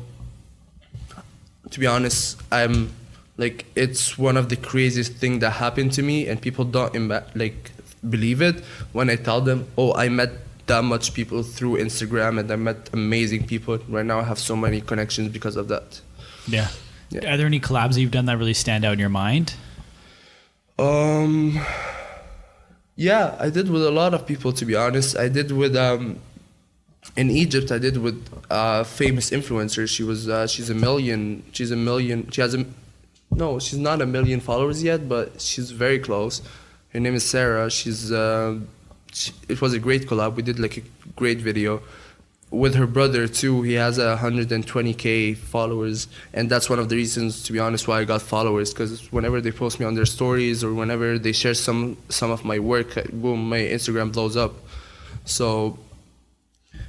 To be honest, I'm like, it's one of the craziest thing that happened to me, and people don't like believe it when I tell them, oh, I met that much people through Instagram and I met amazing people. Right now I have so many connections because of that. Yeah. Are there any collabs that you've done that really stand out in your mind? Yeah, I did with a lot of people, to be honest. I did with in Egypt, I did with famous influencer. She's not a million followers yet, but she's very close. Her name is Sarah. It was a great collab. We did like a great video with her brother too. He has 120K followers, and that's one of the reasons, to be honest, why I got followers, because whenever they post me on their stories or whenever they share some of my work, boom, my Instagram blows up. So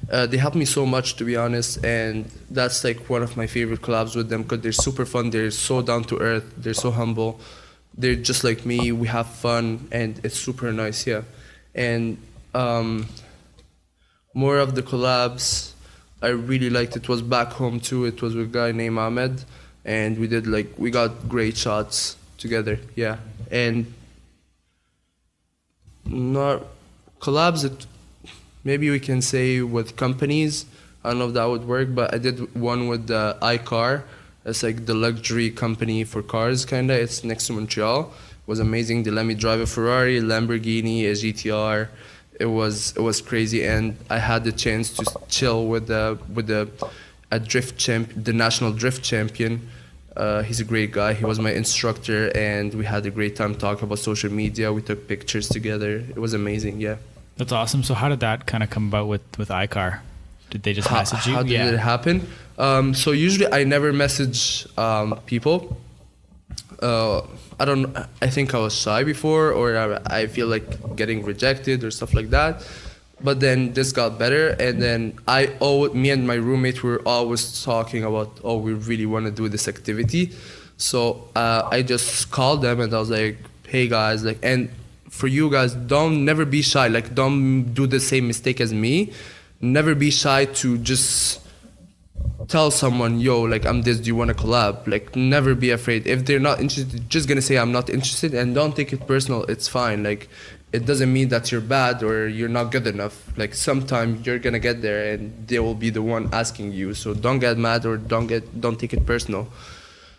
they helped me so much, to be honest, and that's like one of my favorite collabs with them, because they're super fun, they're so down to earth, they're so humble, they're just like me, we have fun, and it's super nice. Yeah. And more of the collabs I really liked, it was back home too. It was with a guy named Ahmed, and we got great shots together. Yeah. And not collabs, maybe we can say with companies. I don't know if that would work, but I did one with the iCar. It's like the luxury company for cars, kinda. It's next to Montreal. It was amazing. They let me drive a Ferrari, Lamborghini, a GTR. It was crazy, and I had the chance to chill with the national drift champion. He's a great guy. He was my instructor, and we had a great time talking about social media. We took pictures together. It was amazing. Yeah. That's awesome. So how did that kind of come about with iCar? Did they just message you? How did it happen? So usually I never message people. I think I was shy before, or I feel like getting rejected or stuff like that. But then this got better, and then me and my roommate were always talking about, oh, we really want to do this activity. So I just called them and I was like, hey guys, like, and for you guys, never be shy. Like, don't do the same mistake as me. Never be shy to just tell someone, yo, like, I'm this, do you want to collab? Like, never be afraid. If they're not interested, just gonna say I'm not interested, and don't take it personal. It's fine. Like, it doesn't mean that you're bad or you're not good enough. Like, sometime you're gonna get there and they will be the one asking you. So don't get mad or don't take it personal.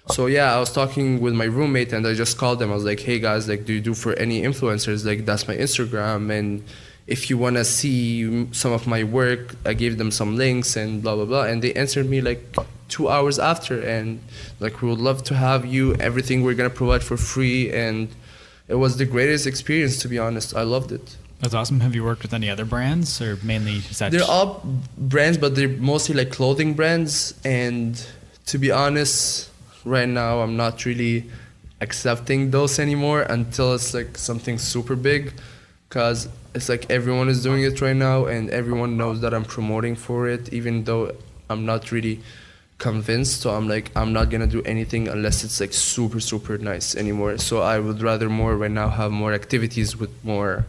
So yeah, I was talking with my roommate and I just called them. I was like, hey guys, like, do you do for any influencers? Like, that's my Instagram, and if you want to see some of my work, I gave them some links and blah, blah, blah. And they answered me like 2 hours after, and like we would love to have you. Everything we're gonna provide for free, and it was the greatest experience, to be honest. I loved it. That's awesome. Have you worked with any other brands, or mainly is that They're all brands, but they're mostly like clothing brands. And to be honest, right now I'm not really accepting those anymore until it's like something super big, because it's like everyone is doing it right now and everyone knows that I'm promoting for it, even though I'm not really convinced. So I'm like, I'm not gonna do anything unless it's like super, super nice anymore. So I would rather more right now have more activities with more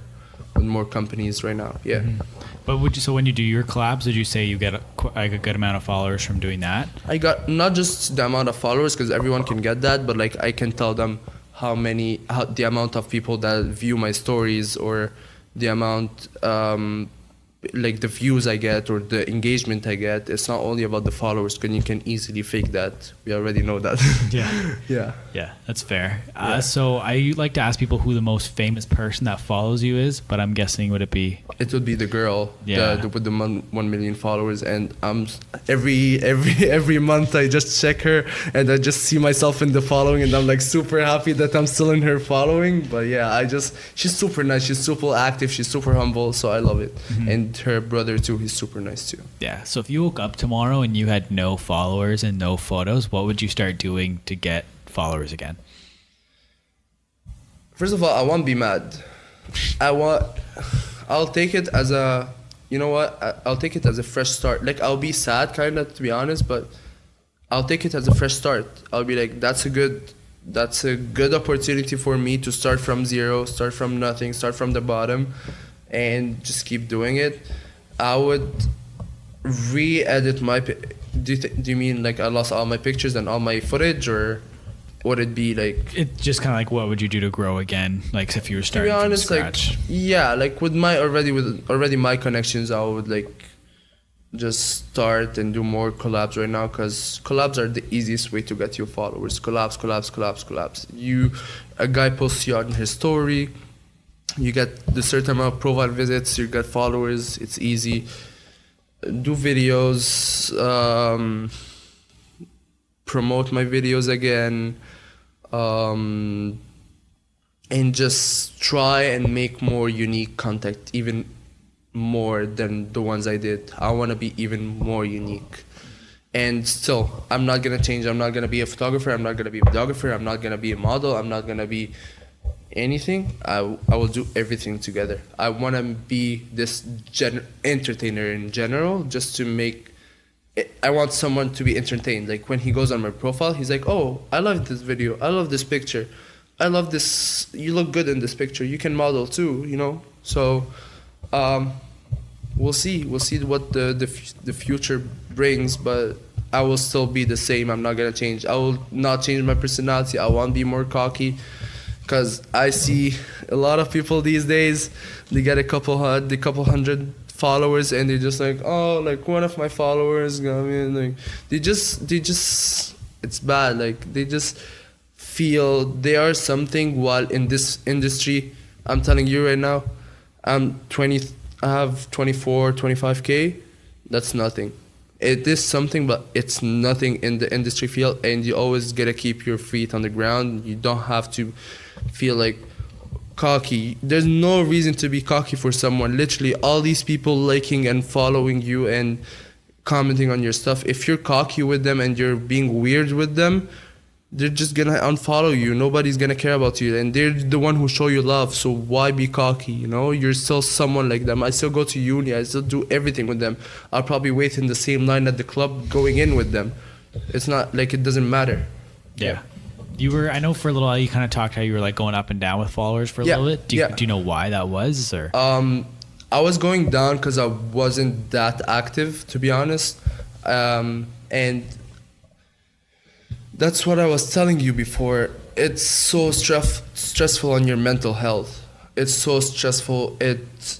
companies right now. Yeah. Mm-hmm. But so when you do your collabs, did you say you get a good amount of followers from doing that? I got not just the amount of followers, because everyone can get that, but like I can tell them the amount of people that view my stories, or the amount like the views I get or the engagement I get. It's not only about the followers, because you can easily fake that. We already know that. Yeah, that's fair. So I like to ask people who the most famous person that follows you is, but I'm guessing would be the girl with the 1 million followers. And every month I just check her and I just see myself in the following, and I'm like super happy that I'm still in her following. But yeah, she's super nice, she's super active, she's super humble, so I love it. Mm-hmm. And her brother too, he's super nice too. Yeah. So if you woke up tomorrow and you had no followers and no photos, what would you start doing to get followers again? First of all, I won't be mad. I'll take it as a, you know what? I'll take it as a fresh start. Like, I'll be sad kind of, to be honest, but I'll take it as a fresh start. I'll be like, that's a good opportunity for me to start from zero, start from nothing, start from the bottom, and just keep doing it. I would re-edit my. Do you mean like I lost all my pictures and all my footage, or would it be like? It just kind of like, what would you do to grow again? Like if you were starting from scratch. Like with already my connections, I would like just start and do more collabs right now, because collabs are the easiest way to get your followers. Collabs. A guy posts you on his story. You get the certain amount of profile visits, you get followers, it's easy. Do videos, promote my videos again, and just try and make more unique content, even more than the ones I did. I want to be even more unique. And still, I'm not going to change. I'm not going to be a photographer. I'm not going to be a videographer. I'm not going to be a model. I'm not going to be anything. I will do everything together. I want to be this entertainer in general, just to make it. I want someone to be entertained. Like when he goes on my profile, he's like, oh, I love this video, I love this picture, I love this, you look good in this picture, you can model too, you know. So we'll see what the future brings, but I will still be the same. I'm not gonna change. I will not change my personality. I won't be more cocky. Because I see a lot of people these days, they get a couple hundred followers, and they're just like, oh, like one of my followers, I mean, like they just, it's bad. Like they just feel they are something, while in this industry, I'm telling you right now, I have 25K, that's nothing. It is something, but it's nothing in the industry field, and you always gotta keep your feet on the ground. You don't have to feel like cocky. There's no reason to be cocky for someone. Literally, all these people liking and following you and commenting on your stuff, if you're cocky with them and you're being weird with them, they're just gonna unfollow you. Nobody's gonna care about you, and they're the one who show you love. So why be cocky? You know, you're still someone like them. I still go to uni. I still do everything with them. I'll probably wait in the same line at the club going in with them. It's not like it doesn't matter. Yeah. I know for a little while you kind of talked how you were like going up and down with followers for a little bit. Do you know why that was, or? I was going down because I wasn't that active, to be honest, and that's what I was telling you before. It's so stressful on your mental health. It's so stressful.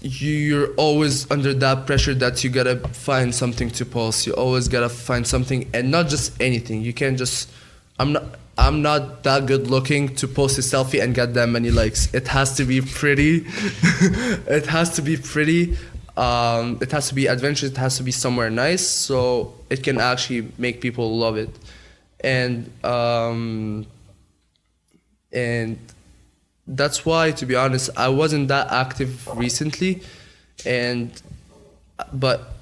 You're always under that pressure that you gotta find something to post. You always gotta find something, and not just anything. You can't just. I'm not that good looking to post a selfie and get that many likes. It has to be pretty. It has to be pretty. It has to be adventurous. It has to be somewhere nice, so it can actually make people love it. And that's why, to be honest, I wasn't that active recently, but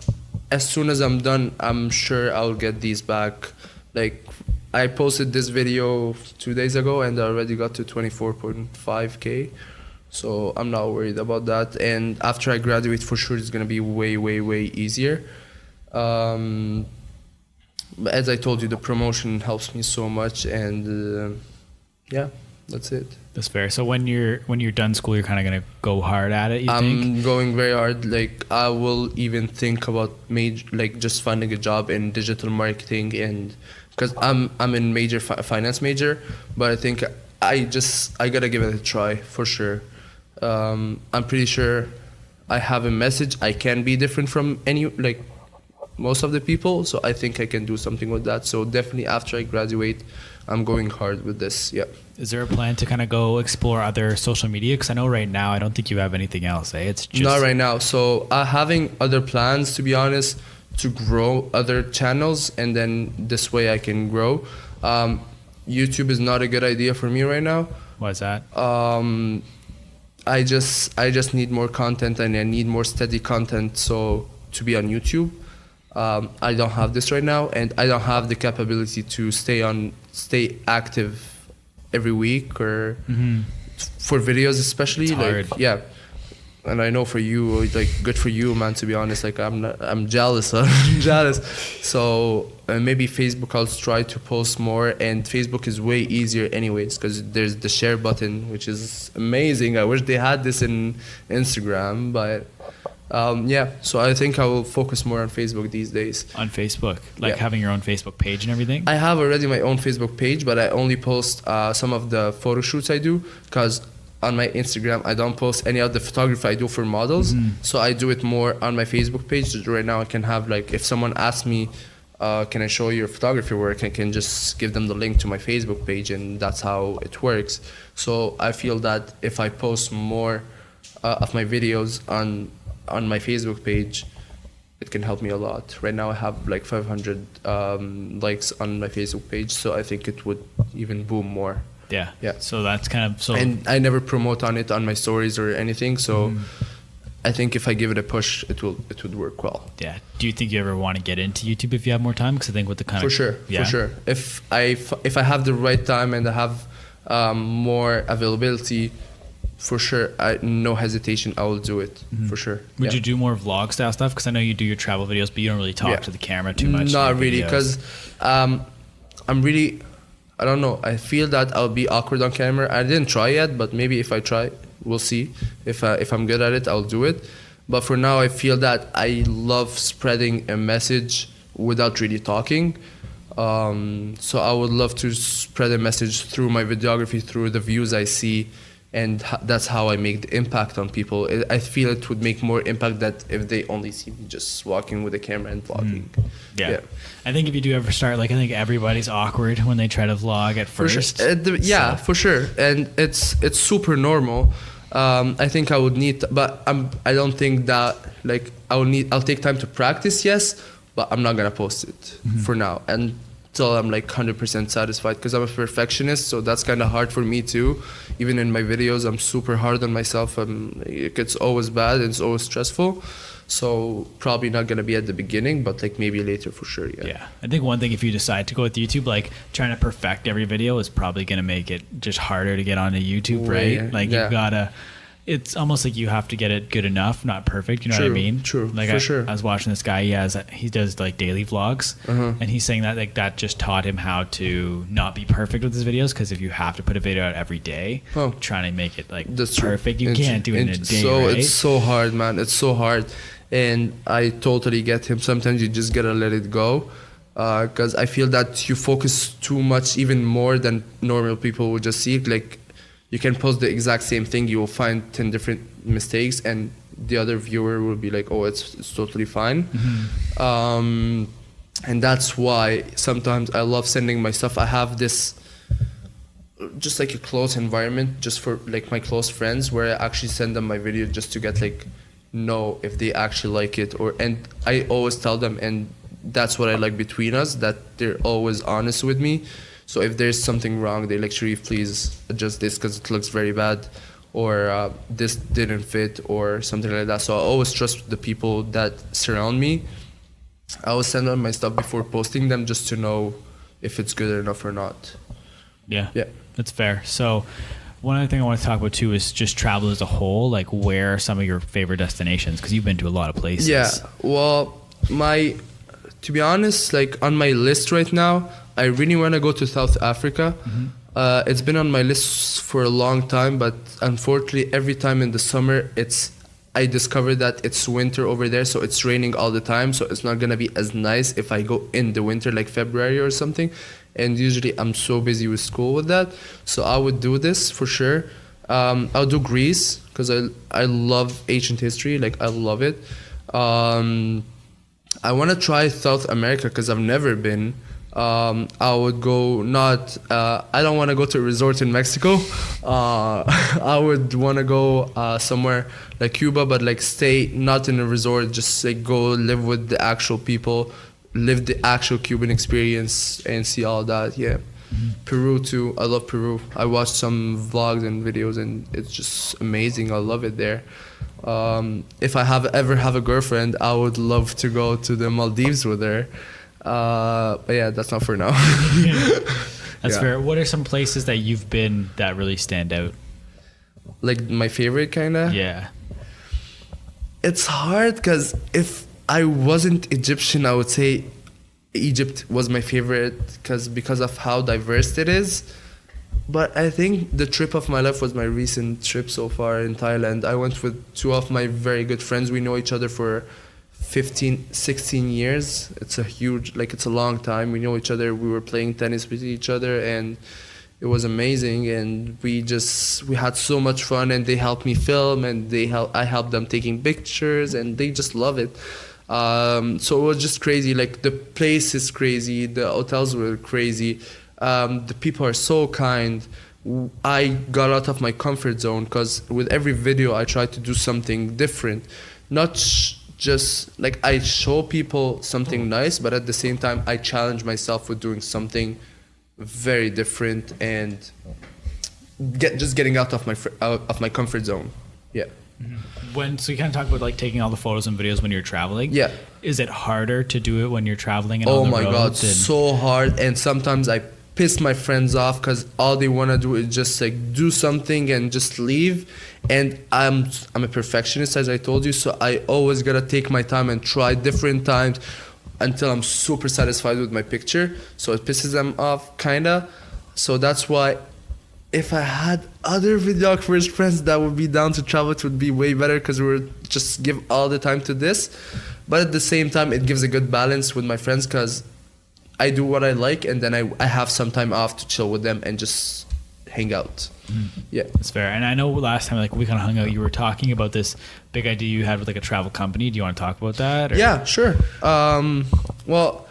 as soon as I'm done, I'm sure I'll get these back. Like, I posted this video 2 days ago and I already got to 24.5K. So I'm not worried about that. And after I graduate, for sure, it's gonna be way, way, way easier. But as I told you, the promotion helps me so much, and yeah, that's it. That's fair. So when you're done school, you're kind of gonna go hard at it. I'm going very hard. Like, I will even think about just finding a job in digital marketing, and because I'm in finance major, but I think I gotta give it a try for sure. I'm pretty sure I have a message. I can be different from most of the people, so I think I can do something with that. So definitely after I graduate, I'm going hard with this. Yeah. Is there a plan to kind of go explore other social media? Because I know right now I don't think you have anything else. It's just not right now. So having other plans, to be honest, to grow other channels, and then this way I can grow. YouTube is not a good idea for me right now. Why is that? I just need more content, and I need more steady content. So to be on YouTube. I don't have this right now, and I don't have the capability to stay active every week or for videos, especially. It's hard. Yeah. And I know for you, good for you, man. To be honest, I'm jealous. I'm jealous. So maybe Facebook, I'll try to post more, and Facebook is way easier, anyways, because there's the share button, which is amazing. I wish they had this in Instagram, but. Yeah, so I think I will focus more on Facebook these days. On Facebook? Having your own Facebook page and everything? I have already my own Facebook page, but I only post some of the photo shoots I do, because on my Instagram, I don't post any of the photography I do for models. So I do it more on my Facebook page. Right now I can have, if someone asks me, can I show your photography work, I can just give them the link to my Facebook page, and that's how it works. So I feel that if I post more of my videos on my Facebook page, it can help me a lot. Right now I have 500 likes on my Facebook page, so I think it would even boom more. Yeah. Yeah. So that's kind of And I never promote on it on my stories or anything, so I think if I give it a push, it would work well. Yeah. Do you think you ever want to get into YouTube if you have more time? Because I think with the kind for sure. If I have the right time and I have more availability, for sure, no hesitation, I will do it, for sure. Would you do more vlog style stuff? Because I know you do your travel videos, but you don't really talk to the camera too much. Not really, because I don't know. I feel that I'll be awkward on camera. I didn't try yet, but maybe if I try, we'll see. If I'm good at it, I'll do it. But for now, I feel that I love spreading a message without really talking. So I would love to spread a message through my videography, through the views I see. And that's how I make the impact on people. I feel it would make more impact that if they only see me just walking with a camera and vlogging. Yeah. I think if you do ever start, I think everybody's awkward when they try to vlog at first. For sure. And it's super normal. I think I would need, but I don't think that I'll take time to practice, yes, but I'm not gonna post it for now. And till I'm 100% satisfied, because I'm a perfectionist, so that's kind of hard for me too. Even in my videos, I'm super hard on myself. It's always bad and it's always stressful. So probably not gonna be at the beginning, but maybe later for sure. Yeah. I think one thing, if you decide to go with YouTube, trying to perfect every video is probably gonna make it just harder to get onto YouTube, right? You've gotta. It's almost like you have to get it good enough, not perfect. You know what I mean? True. For sure. I was watching this guy. He does daily vlogs, and he's saying that that just taught him how to not be perfect with his videos. Because if you have to put a video out every day, trying to make it perfect, you can't do it in a day. Right? It's so hard, man. It's so hard, and I totally get him. Sometimes you just gotta let it go, because I feel that you focus too much, even more than normal people would just see it. You can post the exact same thing, you will find 10 different mistakes, and the other viewer will be like, oh, it's totally fine. And that's why sometimes I love sending my stuff. I have this just a close environment just for my close friends, where I actually send them my video just to get know if they actually like it, and I always tell them, and that's what I like between us, that they're always honest with me. So if there's something wrong, they like, Sherif, please adjust this because it looks very bad, or this didn't fit, or something like that. So I always trust the people that surround me. I always send them my stuff before posting them just to know if it's good enough or not. Yeah, yeah, that's fair. So one other thing I want to talk about too is just travel as a whole. Like, where are some of your favorite destinations? Because you've been to a lot of places. Yeah, well, to be honest, like on my list right now, I really want to go to South Africa. Mm-hmm. It's been on my list for a long time, but unfortunately, every time in the summer, I discovered that it's winter over there, so it's raining all the time. So it's not gonna be as nice if I go in the winter, like February or something. And usually, I'm so busy with school with that, so I would do this for sure. I'll do Greece because I love ancient history, like I love it. I want to try South America because I've never been. I would go I don't want to go to a resort in Mexico. I would want to go somewhere like Cuba, but like stay not in a resort, just like go live with the actual people, live the actual Cuban experience and see all that. Yeah. Mm-hmm. Peru too. I love Peru. I watched some vlogs and videos and it's just amazing. I love it there. If I ever have a girlfriend, I would love to go to the Maldives with her. But yeah, that's not for now. That's fair. What are some places that you've been that really stand out? Like my favorite kind of? Yeah. It's hard because if I wasn't Egyptian, I would say Egypt was my favorite because of how diverse it is. But I think the trip of my life was my recent trip so far in Thailand. I went with two of my very good friends. We know each other for 16 years. It's a long time. We know each other. We were playing tennis with each other and it was amazing. And we had so much fun and they helped me film and I helped them taking pictures and they just love it. So it was just crazy. Like the place is crazy. The hotels were crazy. The people are so kind. I got out of my comfort zone because with every video I try to do something different. Not just like I show people something nice, but at the same time I challenge myself with doing something very different and getting out of my comfort zone. Yeah. So you kind of talk about like taking all the photos and videos when you're traveling. Yeah. Is it harder to do it when you're traveling and on the road? Oh my God, so hard. And sometimes I piss my friends off because all they want to do is just like do something and just leave. And I'm a perfectionist, as I told you, so I always gotta take my time and try different times until I'm super satisfied with my picture. So it pisses them off kinda. So that's why if I had other videographers friends that would be down to travel, it would be way better because we would just give all the time to this. But at the same time, it gives a good balance with my friends because I do what I like and then I have some time off to chill with them and just hang out. Yeah, that's fair. And I know last time like we kind of hung out, you were talking about this big idea you had with like a travel company. Do you want to talk about that? Or? Yeah, sure. Well,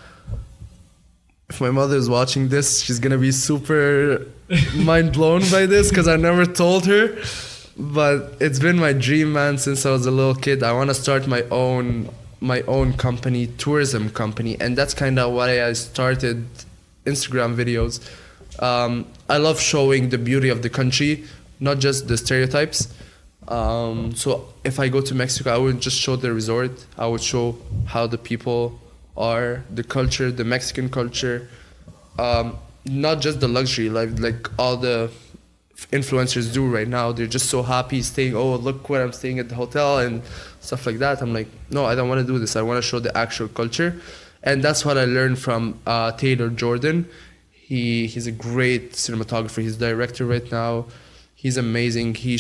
if my mother is watching this, she's gonna be super mind blown by this because I never told her. But it's been my dream, man, since I was a little kid. I want to start my own company, tourism company, and that's kind of why I started Instagram videos. I love showing the beauty of the country, not just the stereotypes. So if I go to Mexico, I wouldn't just show the resort. I would show how the people are, the culture, the Mexican culture, not just the luxury life like all the influencers do right now. They're just so happy staying, oh, look where I'm staying at the hotel and stuff like that. I'm like, no, I don't want to do this. I want to show the actual culture. And that's what I learned from Taylor Jordan. He's a great cinematographer. He's director right now. He's amazing. He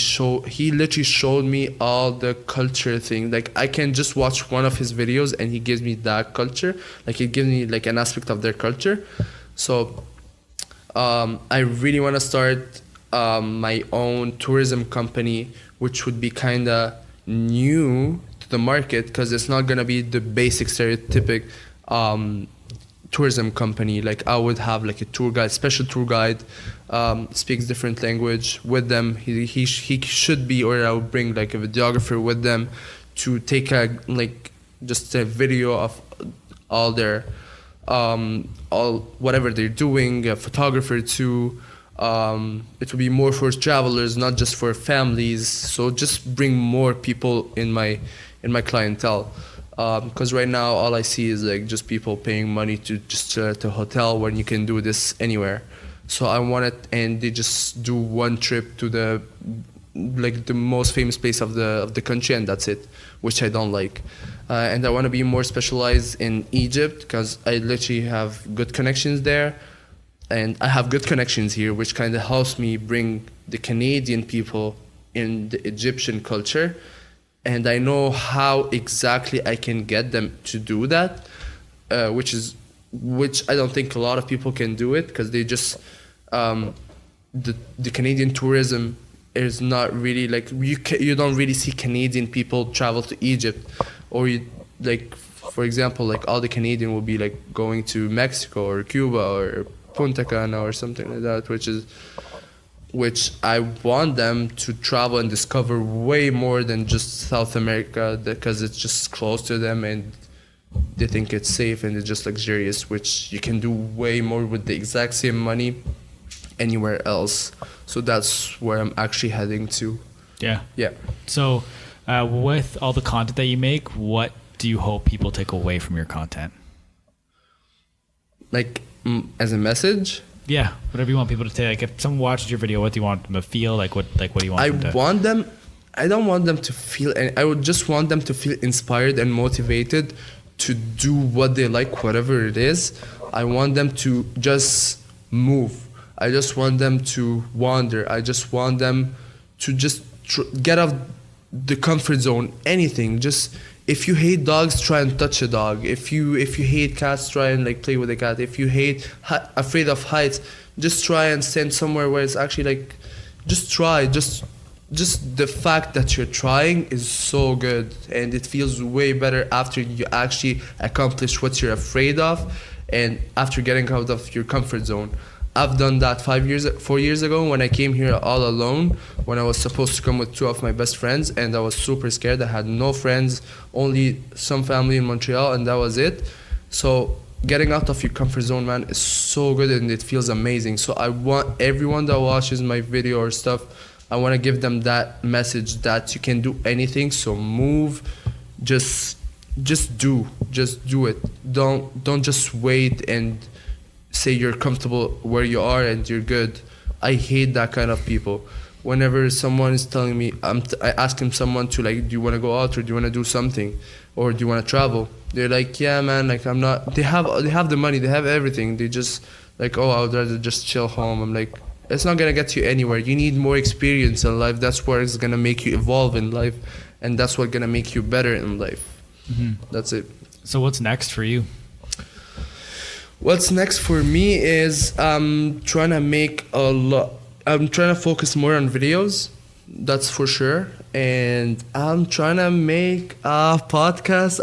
literally showed me all the culture thing. Like I can just watch one of his videos and he gives me that culture. Like he gives me like an aspect of their culture. So I really want to start my own tourism company, which would be kind of new to the market because it's not gonna be the basic stereotypic tourism company. Like I would have like a tour guide, special tour guide, speaks different language with them. He should be, or I would bring like a videographer with them to take just a video of all their all whatever they're doing, a photographer too. It will be more for travelers, not just for families. So just bring more people in my clientele. Because right now all I see is like just people paying money to just to a hotel when you can do this anywhere. So I want it, and they just do one trip to the most famous place of the country, and that's it, which I don't like. And I want to be more specialized in Egypt because I literally have good connections there, and I have good connections here, which kind of helps me bring the Canadian people in the Egyptian culture. And I know how exactly I can get them to do that, which I don't think a lot of people can do it, because they just the Canadian tourism is not really like you don't really see Canadian people travel to Egypt, or for example, like all the Canadian will be like going to Mexico or Cuba or Punta Cana or something like that, which I want them to travel and discover way more than just South America, because it's just close to them and they think it's safe and it's just luxurious, which you can do way more with the exact same money anywhere else. So that's where I'm actually heading to. Yeah. So with all the content that you make, what do you hope people take away from your content? Like as a message? Yeah, whatever you want people to take. Like if someone watches your video, what do you want them to feel? What do you want them to... I don't want them to feel, I would just want them to feel inspired and motivated to do what they like, whatever it is. I want them to just move. I just want them to wander. I just want them to just get out the comfort zone. Anything. Just, if you hate dogs, try and touch a dog. If you hate cats, try and like play with a cat. If you afraid of heights, just try and stand somewhere where it's actually like, just try. Just the fact that you're trying is so good, and it feels way better after you actually accomplish what you're afraid of, and after getting out of your comfort zone. I've done that 4 years ago when I came here all alone, when I was supposed to come with two of my best friends, and I was super scared. I had no friends, only some family in Montreal, and that was it. So getting out of your comfort zone, man, is so good, and it feels amazing. So I want everyone that watches my video or stuff, I want to give them that message that you can do anything. So move, just do it. Don't just wait and say you're comfortable where you are and you're good. I hate that kind of people. Whenever someone is telling me, I ask someone to like, do you want to go out, or do you want to do something, or do you want to travel? They're like, yeah, man, like I'm not. They have the money, they have everything. They just like, oh, I would rather just chill home. I'm like, it's not gonna get you anywhere. You need more experience in life. That's where it's gonna make you evolve in life, and that's what's gonna make you better in life. Mm-hmm. That's it. So what's next for you? What's next for me is I'm trying to focus more on videos, that's for sure. And I'm trying to make a podcast.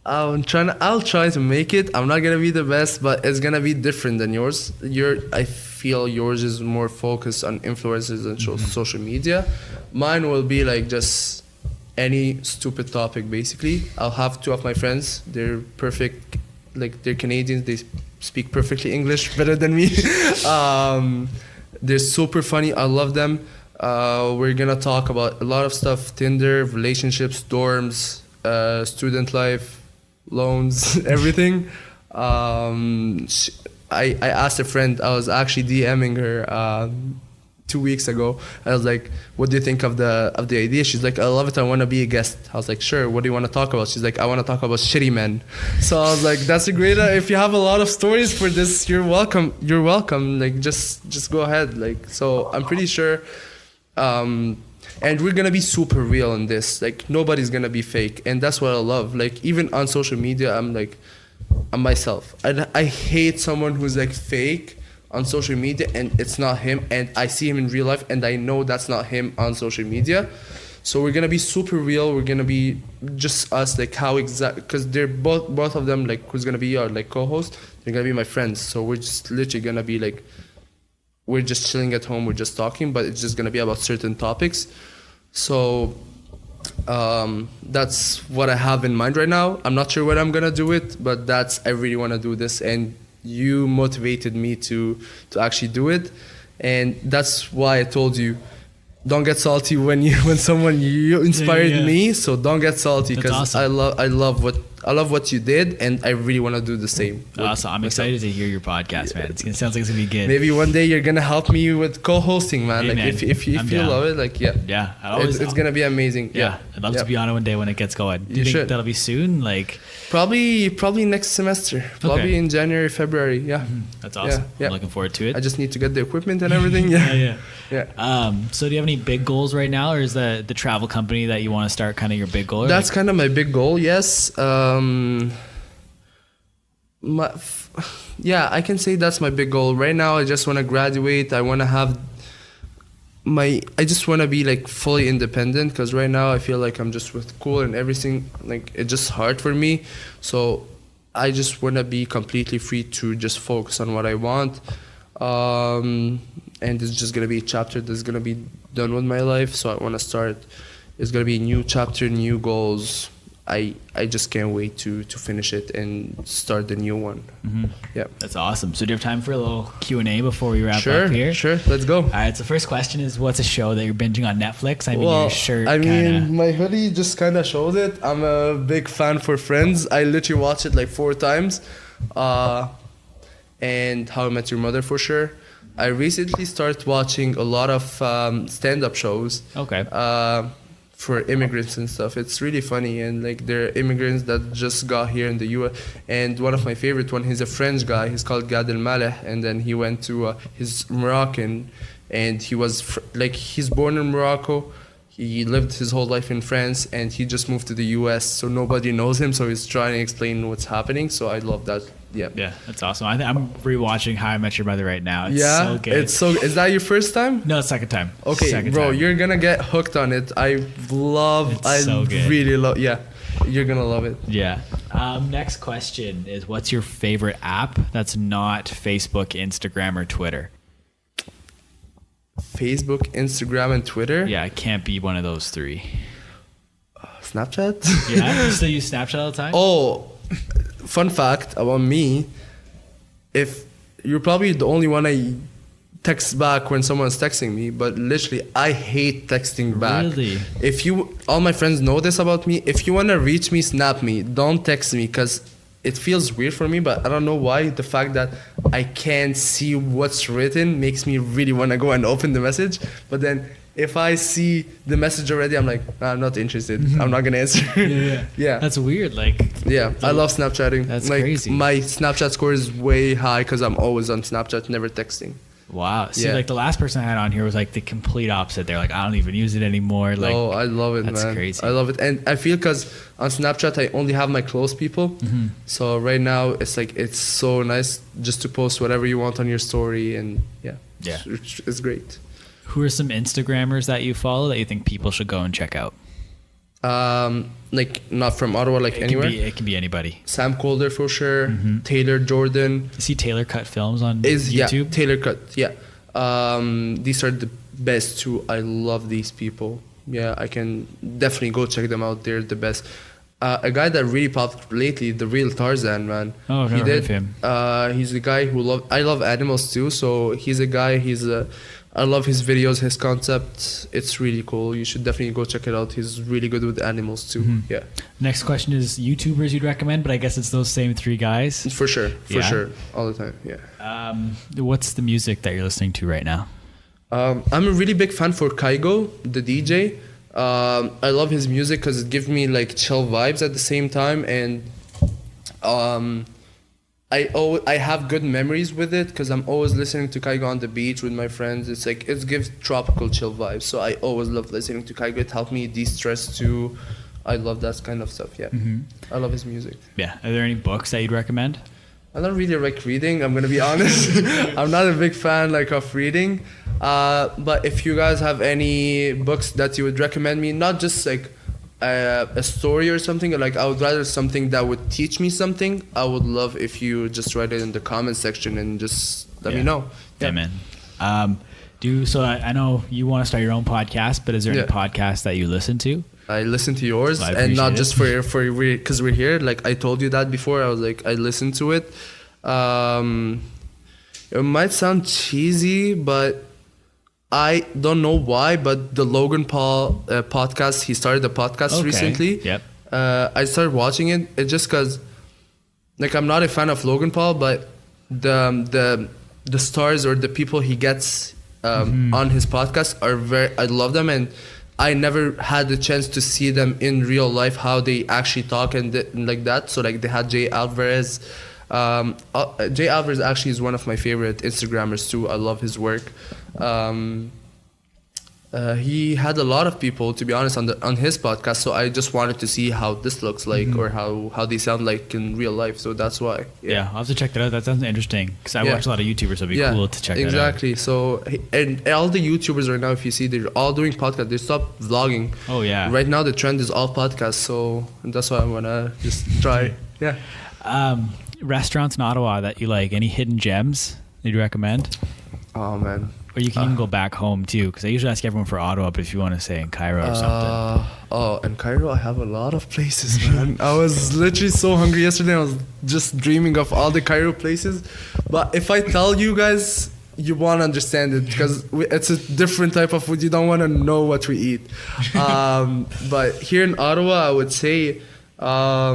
I'll try to make it. I'm not gonna be the best, but it's gonna be different than yours. I feel yours is more focused on influencers and social media. Mine will be like just any stupid topic, basically. I'll have two of my friends. They're perfect. Like, they're Canadians, they speak perfectly English, better than me. They're super funny, I love them. We're gonna talk about a lot of stuff: Tinder, relationships, dorms, student life, loans, everything. I asked a friend, I was actually DMing her 2 weeks ago. I was like, what do you think of the idea? She's like, I love it, I want to be a guest. I was like, sure, what do you want to talk about? She's like, I want to talk about shitty men. So I was like, that's a great, if you have a lot of stories for this, you're welcome, like just go ahead. Like, so I'm pretty sure, and we're gonna be super real in this. Like, nobody's gonna be fake, and that's what I love. Like, even on social media, I'm myself. I hate someone who's like fake on social media and it's not him, and I see him in real life and I know that's not him on social media. So we're gonna be super real. We're gonna be just us, like how exact, because they're both of them, like who's gonna be our like co-host, they're gonna be my friends. So we're just literally gonna be like, we're just chilling at home, we're just talking, but it's just gonna be about certain topics. So That's what I have in mind right now. I'm not sure when I'm gonna do it, but I really want to do this, and you motivated me to actually do it, and that's why I told you, don't get salty when you inspired me. So don't get salty, because awesome. I love what you did, and I really want to do the same. Awesome. I'm excited to hear your podcast, man. It sounds like it's gonna be good. Maybe one day you're gonna help me with co-hosting, man. Hey, like man. if you love it, like it's gonna be amazing. Yeah, I'd love to be on it one day when it gets going. Do you think that'll be soon? Like probably next semester. Probably in January, February. Yeah. Mm-hmm. That's awesome. I'm looking forward to it. I just need to get the equipment and everything. Yeah. So do you have any big goals right now, or is the travel company that you want to start kind of your big goal? That's kind of my big goal. Yes. I can say that's my big goal right now. I just want to graduate. I want to have I just want to be like fully independent, because right now I feel like I'm just with school and everything, like it's just hard for me. So I just want to be completely free to just focus on what I want. And it's just gonna be a chapter that's gonna be done with my life. So I want to start. It's gonna be a new chapter, new goals. I just can't wait to finish it and start the new one. Mm-hmm. Yeah, that's awesome. So do you have time for a little Q&A before we wrap up here? Sure, let's go. All right, so first question is, what's a show that you're binging on Netflix? I mean, your shirt my hoodie just kind of shows it. I'm a big fan for Friends. I literally watched it like 4 times. And How I Met Your Mother for sure. I recently started watching a lot of stand-up shows. Okay. For immigrants and stuff. It's really funny, and like there are immigrants that just got here in the US, and one of my favorite one, he's a French guy, he's called Gad El Maleh, and then he went to he's Moroccan, and he was he's born in Morocco, he lived his whole life in France, and he just moved to the US, so nobody knows him, so he's trying to explain what's happening. So I love that. Yeah, that's awesome. I'm rewatching How I Met Your Mother right now. It's so good. Is that your first time? No, second time. Okay, second bro, time. you're gonna get hooked on it. Really love. Yeah, you're gonna love it. Yeah. Next question is, what's your favorite app that's not Facebook, Instagram, or Twitter? Facebook, Instagram, and Twitter? Yeah, it can't be one of those 3. Snapchat? Yeah, you still use Snapchat all the time? Oh, fun fact about me, if you're probably the only one I text back when someone's texting me, but literally I hate texting back. Really? All my friends know this about me. If you want to reach me, snap me. Don't text me, because it feels weird for me, but I don't know why. The fact that I can't see what's written makes me really want to go and open the message. But then if I see the message already, I'm like, I'm not interested. I'm not gonna answer. Yeah. That's weird. I love Snapchatting. That's crazy. My Snapchat score is way high because I'm always on Snapchat, never texting. Wow. See, the last person I had on here was like the complete opposite. They're like, I don't even use it anymore. Like, oh, I love it, that's man. Crazy. I love it, and I feel because on Snapchat I only have my close people. Mm-hmm. So right now it's so nice just to post whatever you want on your story, and it's great. Who are some Instagrammers that you follow that you think people should go and check out? Not from Ottawa, anywhere. It can be anybody. Sam Calder for sure. Mm-hmm. Taylor Jordan. You see Taylor Cut Films on YouTube? Yeah, Taylor Cut. Yeah. These are the best 2. I love these people. Yeah, I can definitely go check them out. They're the best. A guy that really popped lately, the real Tarzan, man. Oh, I've never heard of him. He's a guy I love animals too. So he's a guy. I love his videos, his concept. It's really cool. You should definitely go check it out. He's really good with animals too. Mm-hmm. Yeah. Next question is YouTubers you'd recommend, but I guess it's those same 3 guys. For sure. All the time. Yeah. What's the music that you're listening to right now? I'm a really big fan for Kaigo, the DJ. I love his music because it gives me chill vibes at the same time, and I have good memories with it because I'm always listening to Kaigo on the beach with my friends. It's it gives tropical chill vibes, so I always love listening to Kaigo. It helped me de-stress too. I love that kind of stuff. Yeah. Mm-hmm. I love his music. Yeah. Are there any books that you'd recommend? I don't really like reading, I'm gonna be honest. I'm not a big fan of reading, but if you guys have any books that you would recommend me, not just a story or something, I would rather something that would teach me something. I would love if you just write it in the comment section and just let me know. Yeah, man. I know you want to start your own podcast, but is there any podcast that you listen to? I listen to yours, I and not appreciate just for because we're here. Like I told you that before. I was like, I listened to it. It might sound cheesy, but I don't know why. But the Logan Paul podcast, he started a podcast recently. Yep. I started watching it. It's just because, like, I'm not a fan of Logan Paul, but the stars or the people he gets on his podcast are I love them, and I never had the chance to see them in real life, how they actually talk and like that. So like they had Jay Alvarez. Jay Alvarez actually is one of my favorite Instagrammers too. I love his work. He had a lot of people, to be honest, on his podcast. So I just wanted to see how this looks like, or how they sound like in real life. So that's why. Yeah, I'll have to check that out. That sounds interesting because I watch a lot of YouTubers. So it'd be cool to check that out. Exactly. So and all the YouTubers right now, if you see, they're all doing podcasts. They stopped vlogging. Oh yeah. Right now the trend is all podcasts. So that's why I wanna just try. Yeah. Restaurants in Ottawa that you like? Any hidden gems that you'd recommend? Oh man. Or you can even go back home too, because I usually ask everyone for Ottawa, but if you want to say in Cairo or something. In Cairo, I have a lot of places, man. I was literally so hungry yesterday. I was just dreaming of all the Cairo places. But if I tell you guys, you won't understand it because it's a different type of food. You don't want to know what we eat. But here in Ottawa, I would say, I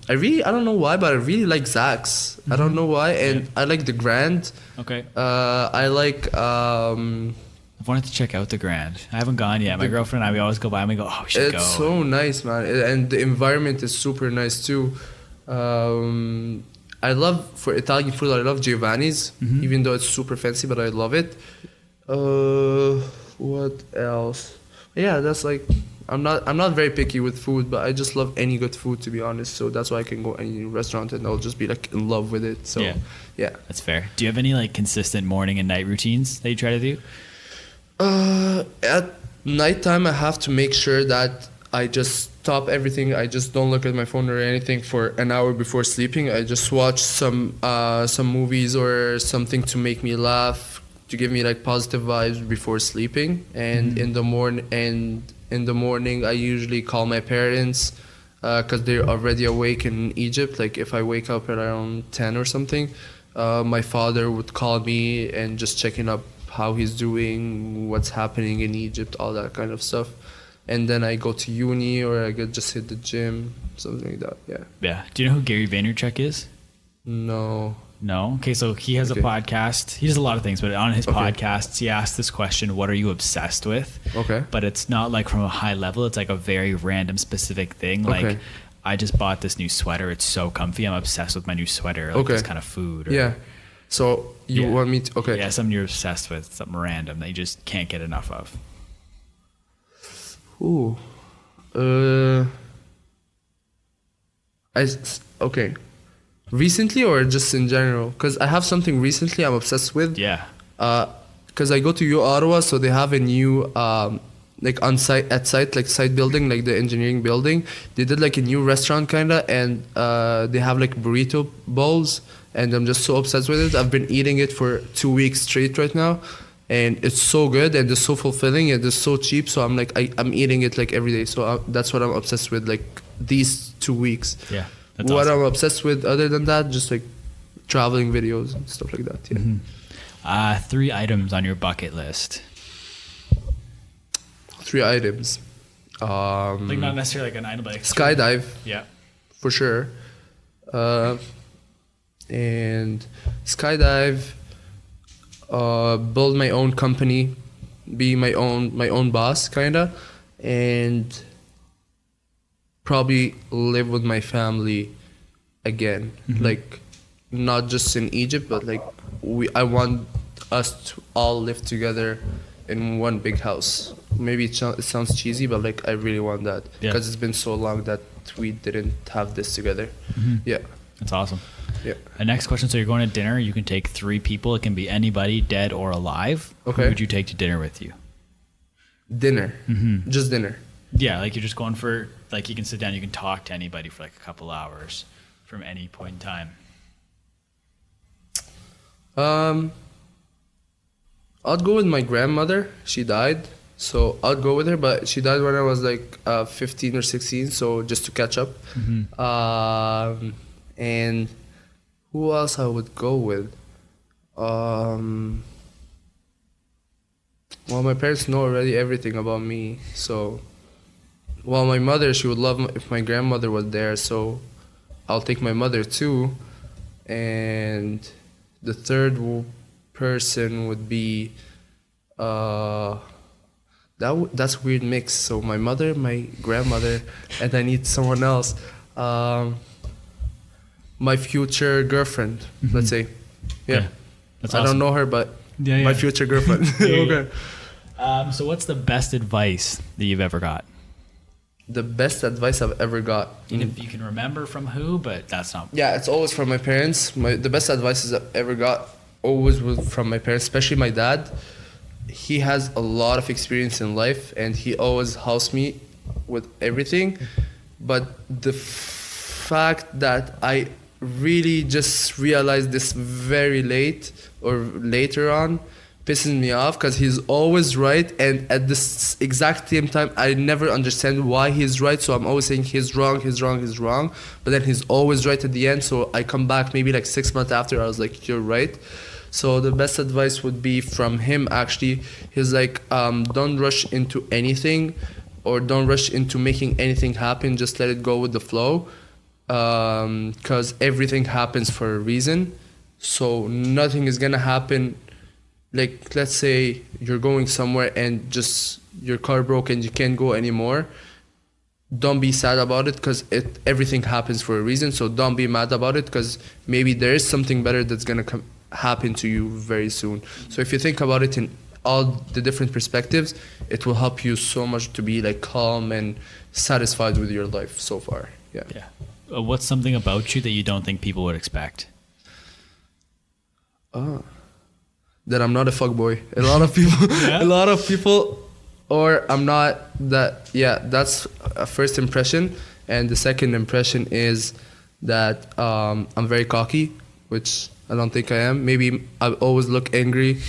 don't know why, but I really like Zach's. I don't know why. And I like the Grand. Okay. I like... I've wanted to check out the Grand. I haven't gone yet. My girlfriend and I, we always go by and we go, oh, we should go. It's so nice, man. And the environment is super nice too. I love, for Italian food, I love Giovanni's, even though it's super fancy, but I love it. What else? Yeah, that's like... I'm not very picky with food, but I just love any good food, to be honest. So that's why I can go any restaurant and I'll just be like in love with it. So yeah. That's fair. Do you have any like consistent morning and night routines that you try to do? At nighttime, I have to make sure that I just stop everything. I just don't look at my phone or anything for an hour before sleeping. I just watch some movies or something to make me laugh, to give me like positive vibes before sleeping. And in the morning, I usually call my parents because they're already awake in Egypt. Like if I wake up at around 10 or something, my father would call me and just checking up how he's doing, what's happening in Egypt, all that kind of stuff. And then I go to uni or I could just hit the gym, something like that. Yeah. Yeah. Do you know who Gary Vaynerchuk is? No. No? Okay, so he has a podcast. He does a lot of things, but on his podcasts, he asked this question, what are you obsessed with? Okay. But it's not like from a high level. It's like a very random, specific thing. Like, I just bought this new sweater. It's so comfy. I'm obsessed with my new sweater. Like this kind of food. Or, So you want me to... Okay. Yeah, something you're obsessed with. Something random that you just can't get enough of. Ooh. Okay. Recently or just in general? Because I have something recently I'm obsessed with. Yeah. Because I go to U Ottawa, so they have a new like on site like site building, like the engineering building. They did like a new restaurant kinda, and they have like burrito bowls, and I'm just so obsessed with it. I've been eating it for 2 weeks straight right now, and it's so good and it's so fulfilling and it's so cheap. So I'm like I'm eating it like every day. So that's what I'm obsessed with like these 2 weeks. Yeah. That's what awesome. I'm obsessed with other than that, just like traveling videos and stuff like that. Yeah. 3 items on your bucket list. 3 items. Like not necessarily like an item, but like skydive. Yeah. For sure. And skydive. Build my own company, be my own boss, kinda, and probably live with my family again, like not just in Egypt, but like I want us to all live together in one big house. Maybe it sounds cheesy, but like I really want that because it's been so long that we didn't have this together. Yeah, that's awesome. Yeah. Next question. So you're going to dinner. You can take 3 people. It can be anybody, dead or alive. Okay. Who would you take to dinner with you? Dinner. Just dinner. Yeah, like you're just going for, like you can sit down, you can talk to anybody for like a couple hours from any point in time. I'll go with my grandmother. She died. So I'd go with her, but she died when I was like 15 or 16, so just to catch up. And who else I would go with? Well, my parents know already everything about me, so... Well, my mother, she would love if my grandmother was there, so I'll take my mother too. And the third person would be... that's a weird mix. So my mother, my grandmother, and I need someone else. My future girlfriend, let's say. Yeah. That's I awesome. don't know her, but Yeah, yeah. my future girlfriend. Okay. So what's the best advice that you've ever got? The best advice I've ever got. Even if you can remember from who, but that's not... Yeah, it's always from my parents. The best advices I've ever got always was from my parents, especially my dad. He has a lot of experience in life, and he always helps me with everything. But the fact that I really just realized this very late or later on pisses me off, because he's always right, and at this exact same time I never understand why he's right, so I'm always saying he's wrong, but then he's always right at the end. So I come back maybe like 6 months after, I was like, you're right. So the best advice would be from him actually. He's like, don't rush into anything, or don't rush into making anything happen, just let it go with the flow, because everything happens for a reason. So nothing is gonna happen. Like, let's say you're going somewhere and just your car broke and you can't go anymore. Don't be sad about it, because everything happens for a reason. So don't be mad about it, because maybe there is something better that's going to happen to you very soon. So if you think about it in all the different perspectives, it will help you so much to be like calm and satisfied with your life so far. Yeah. What's something about you that you don't think people would expect? That I'm not a fuckboy. A lot of people, or I'm not that. Yeah, that's a first impression, and the second impression is that I'm very cocky, which I don't think I am. Maybe I always look angry,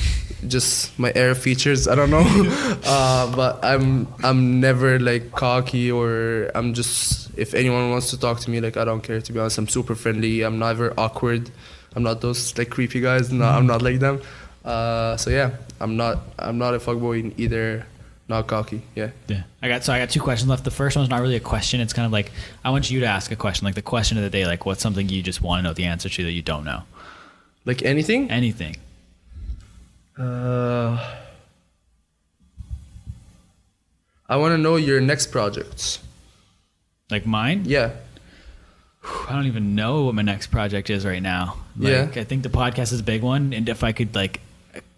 just my air features. I don't know, but I'm never like cocky, or I'm just, if anyone wants to talk to me, like I don't care. To be honest, I'm super friendly. I'm never awkward. I'm not those like creepy guys. No, I'm not like them. So yeah, I'm not a fuckboy either, not cocky. Yeah. I got 2 questions left. The first one's not really a question. It's kind of like, I want you to ask a question, like the question of the day, like what's something you just want to know the answer to that you don't know? Like anything? Anything. I want to know your next projects. Like mine? Yeah. I don't even know what my next project is right now. Like, I think the podcast is a big one, and if I could like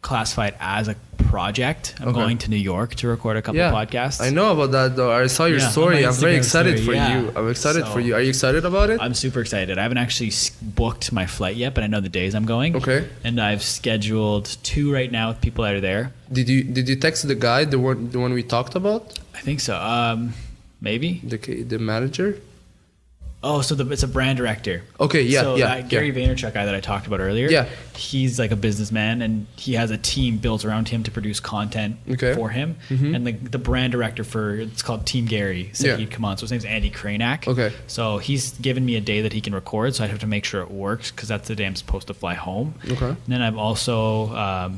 classify it as a project, I'm going to New York to record a couple podcasts. I know about that though. I saw your story. I'm very excited for you. I'm excited for you. Are you excited about it? I'm super excited. I haven't actually booked my flight yet, but I know the days I'm going. Okay. And I've scheduled 2 right now with people that are there. Did you text the guy, the one we talked about? I think so. Maybe the manager. Oh, so it's a brand director. Okay, yeah, so Gary Vaynerchuk guy that I talked about earlier, he's like a businessman, and he has a team built around him to produce content for him. Mm-hmm. And the brand director it's called Team Gary, said he'd come on. So his name's Andy Kranak. Okay. So he's given me a day that he can record, so I have to make sure it works, because that's the day I'm supposed to fly home. Okay. And then I've also...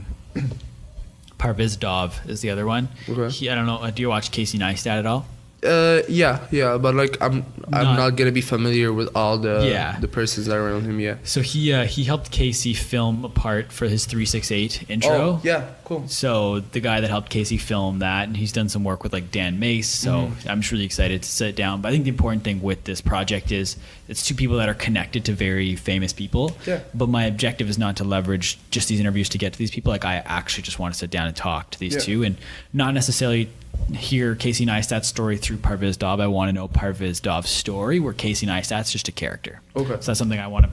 Parviz Dov is the other one. Okay. I don't know, do you watch Casey Neistat at all? Yeah, but like I'm not gonna be familiar with all the persons that are around him. Yeah. So he helped Casey film a part for his 368 intro. Oh, yeah, cool. So the guy that helped Casey film that, and he's done some work with like Dan Mace. So I'm just really excited to sit down. But I think the important thing with this project is it's 2 people that are connected to very famous people. Yeah. But my objective is not to leverage just these interviews to get to these people. Like I actually just want to sit down and talk to these 2, and not necessarily hear Casey Neistat's story through Parviz Dov. I want to know Parviz Dov's story, where Casey Neistat's just a character. Okay. So that's something I want to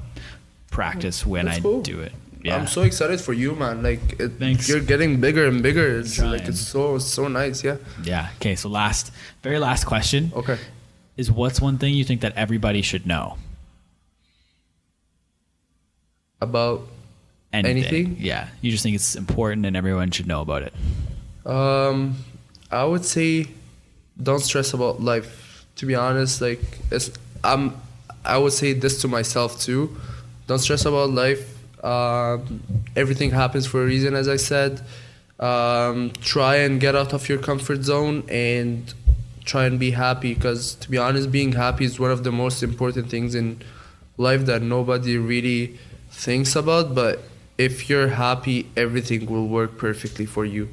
practice when I do it. Yeah. I'm so excited for you, man. Like, you're getting bigger and bigger. It's like, it's so nice. Yeah. Yeah. Okay. So very last question. Okay. Is what's one thing you think that everybody should know about anything? Yeah. You just think it's important and everyone should know about it. I would say don't stress about life. To be honest, like I would say this to myself too. Don't stress about life. Everything happens for a reason, as I said. Try and get out of your comfort zone and try and be happy, because to be honest, being happy is one of the most important things in life that nobody really thinks about. But if you're happy, everything will work perfectly for you.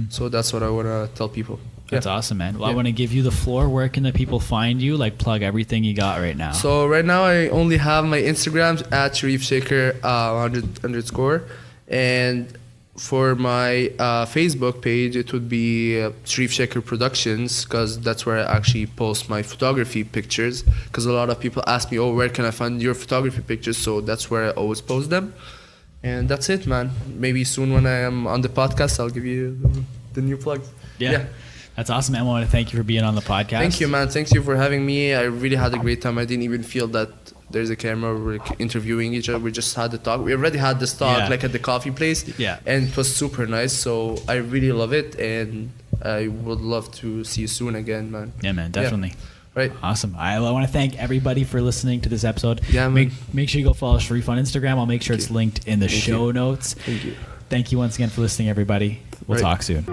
So that's what I want to tell people. That's awesome, man. Well, I want to give you the floor. Where can the people find you? Like, plug everything you got right now. So right now I only have my Instagram at Sherif Shaker _, and for my Facebook page it would be Sherif Shaker Productions, because that's where I actually post my photography pictures, because a lot of people ask me, oh, where can I find your photography pictures? So that's where I always post them. And that's it, man. Maybe soon when I am on the podcast, I'll give you the new plugs. Yeah. That's awesome, man. I want to thank you for being on the podcast. Thank you, man. Thank you for having me. I really had a great time. I didn't even feel that there's a camera. We're interviewing each other. We just had the talk. We already had this talk like at the coffee place. Yeah. And it was super nice. So I really love it. And I would love to see you soon again, man. Yeah, man. Definitely. Yeah. Right. Awesome. I want to thank everybody for listening to this episode. Yeah, man. Make sure you go follow Sherif on Instagram. I'll make sure it's linked in the show notes. Thank you. Thank you once again for listening, everybody. We'll talk soon.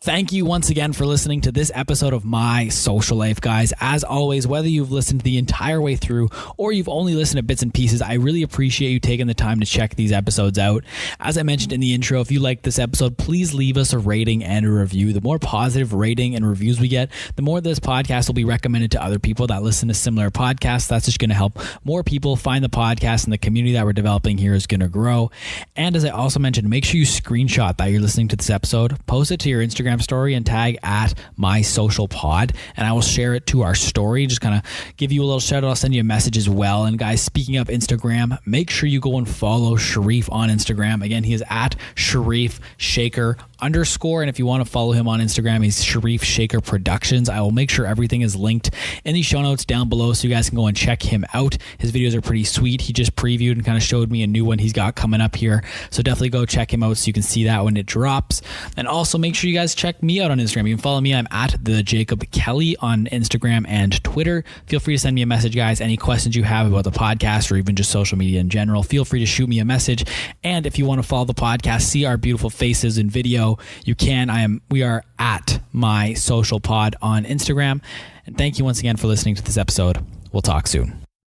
Thank you once again for listening to this episode of My Social Life, guys. As always, whether you've listened the entire way through or you've only listened to bits and pieces, I really appreciate you taking the time to check these episodes out. As I mentioned in the intro, if you liked this episode, please leave us a rating and a review. The more positive rating and reviews we get, the more this podcast will be recommended to other people that listen to similar podcasts. That's just going to help more people find the podcast, and the community that we're developing here is going to grow. And as I also mentioned, make sure you screenshot that you're listening to this episode, post it to your Instagram story and tag at MySocialPod, and I will share it to our story. Just kind of give you a little shout out. I'll send you a message as well. And guys, speaking of Instagram, make sure you go and follow Sherif on Instagram. Again, he is at Sherif Shaker _, and if you want to follow him on Instagram, he's Sherif Shaker Productions. I will make sure everything is linked in the show notes down below so you guys can go and check him out. His videos are pretty sweet. He just previewed and kind of showed me a new one he's got coming up here, so definitely go check him out so you can see that when it drops. And also make sure you guys check me out on Instagram. You can follow me. I'm at the Jacob Kelly on Instagram and Twitter. Feel free to send me a message, guys. Any questions you have about the podcast or even just social media in general, feel free to shoot me a message. And if you want to follow the podcast, see our beautiful faces in video, you can. We are at My Social Pod on Instagram. And thank you once again for listening to this episode. We'll talk soon.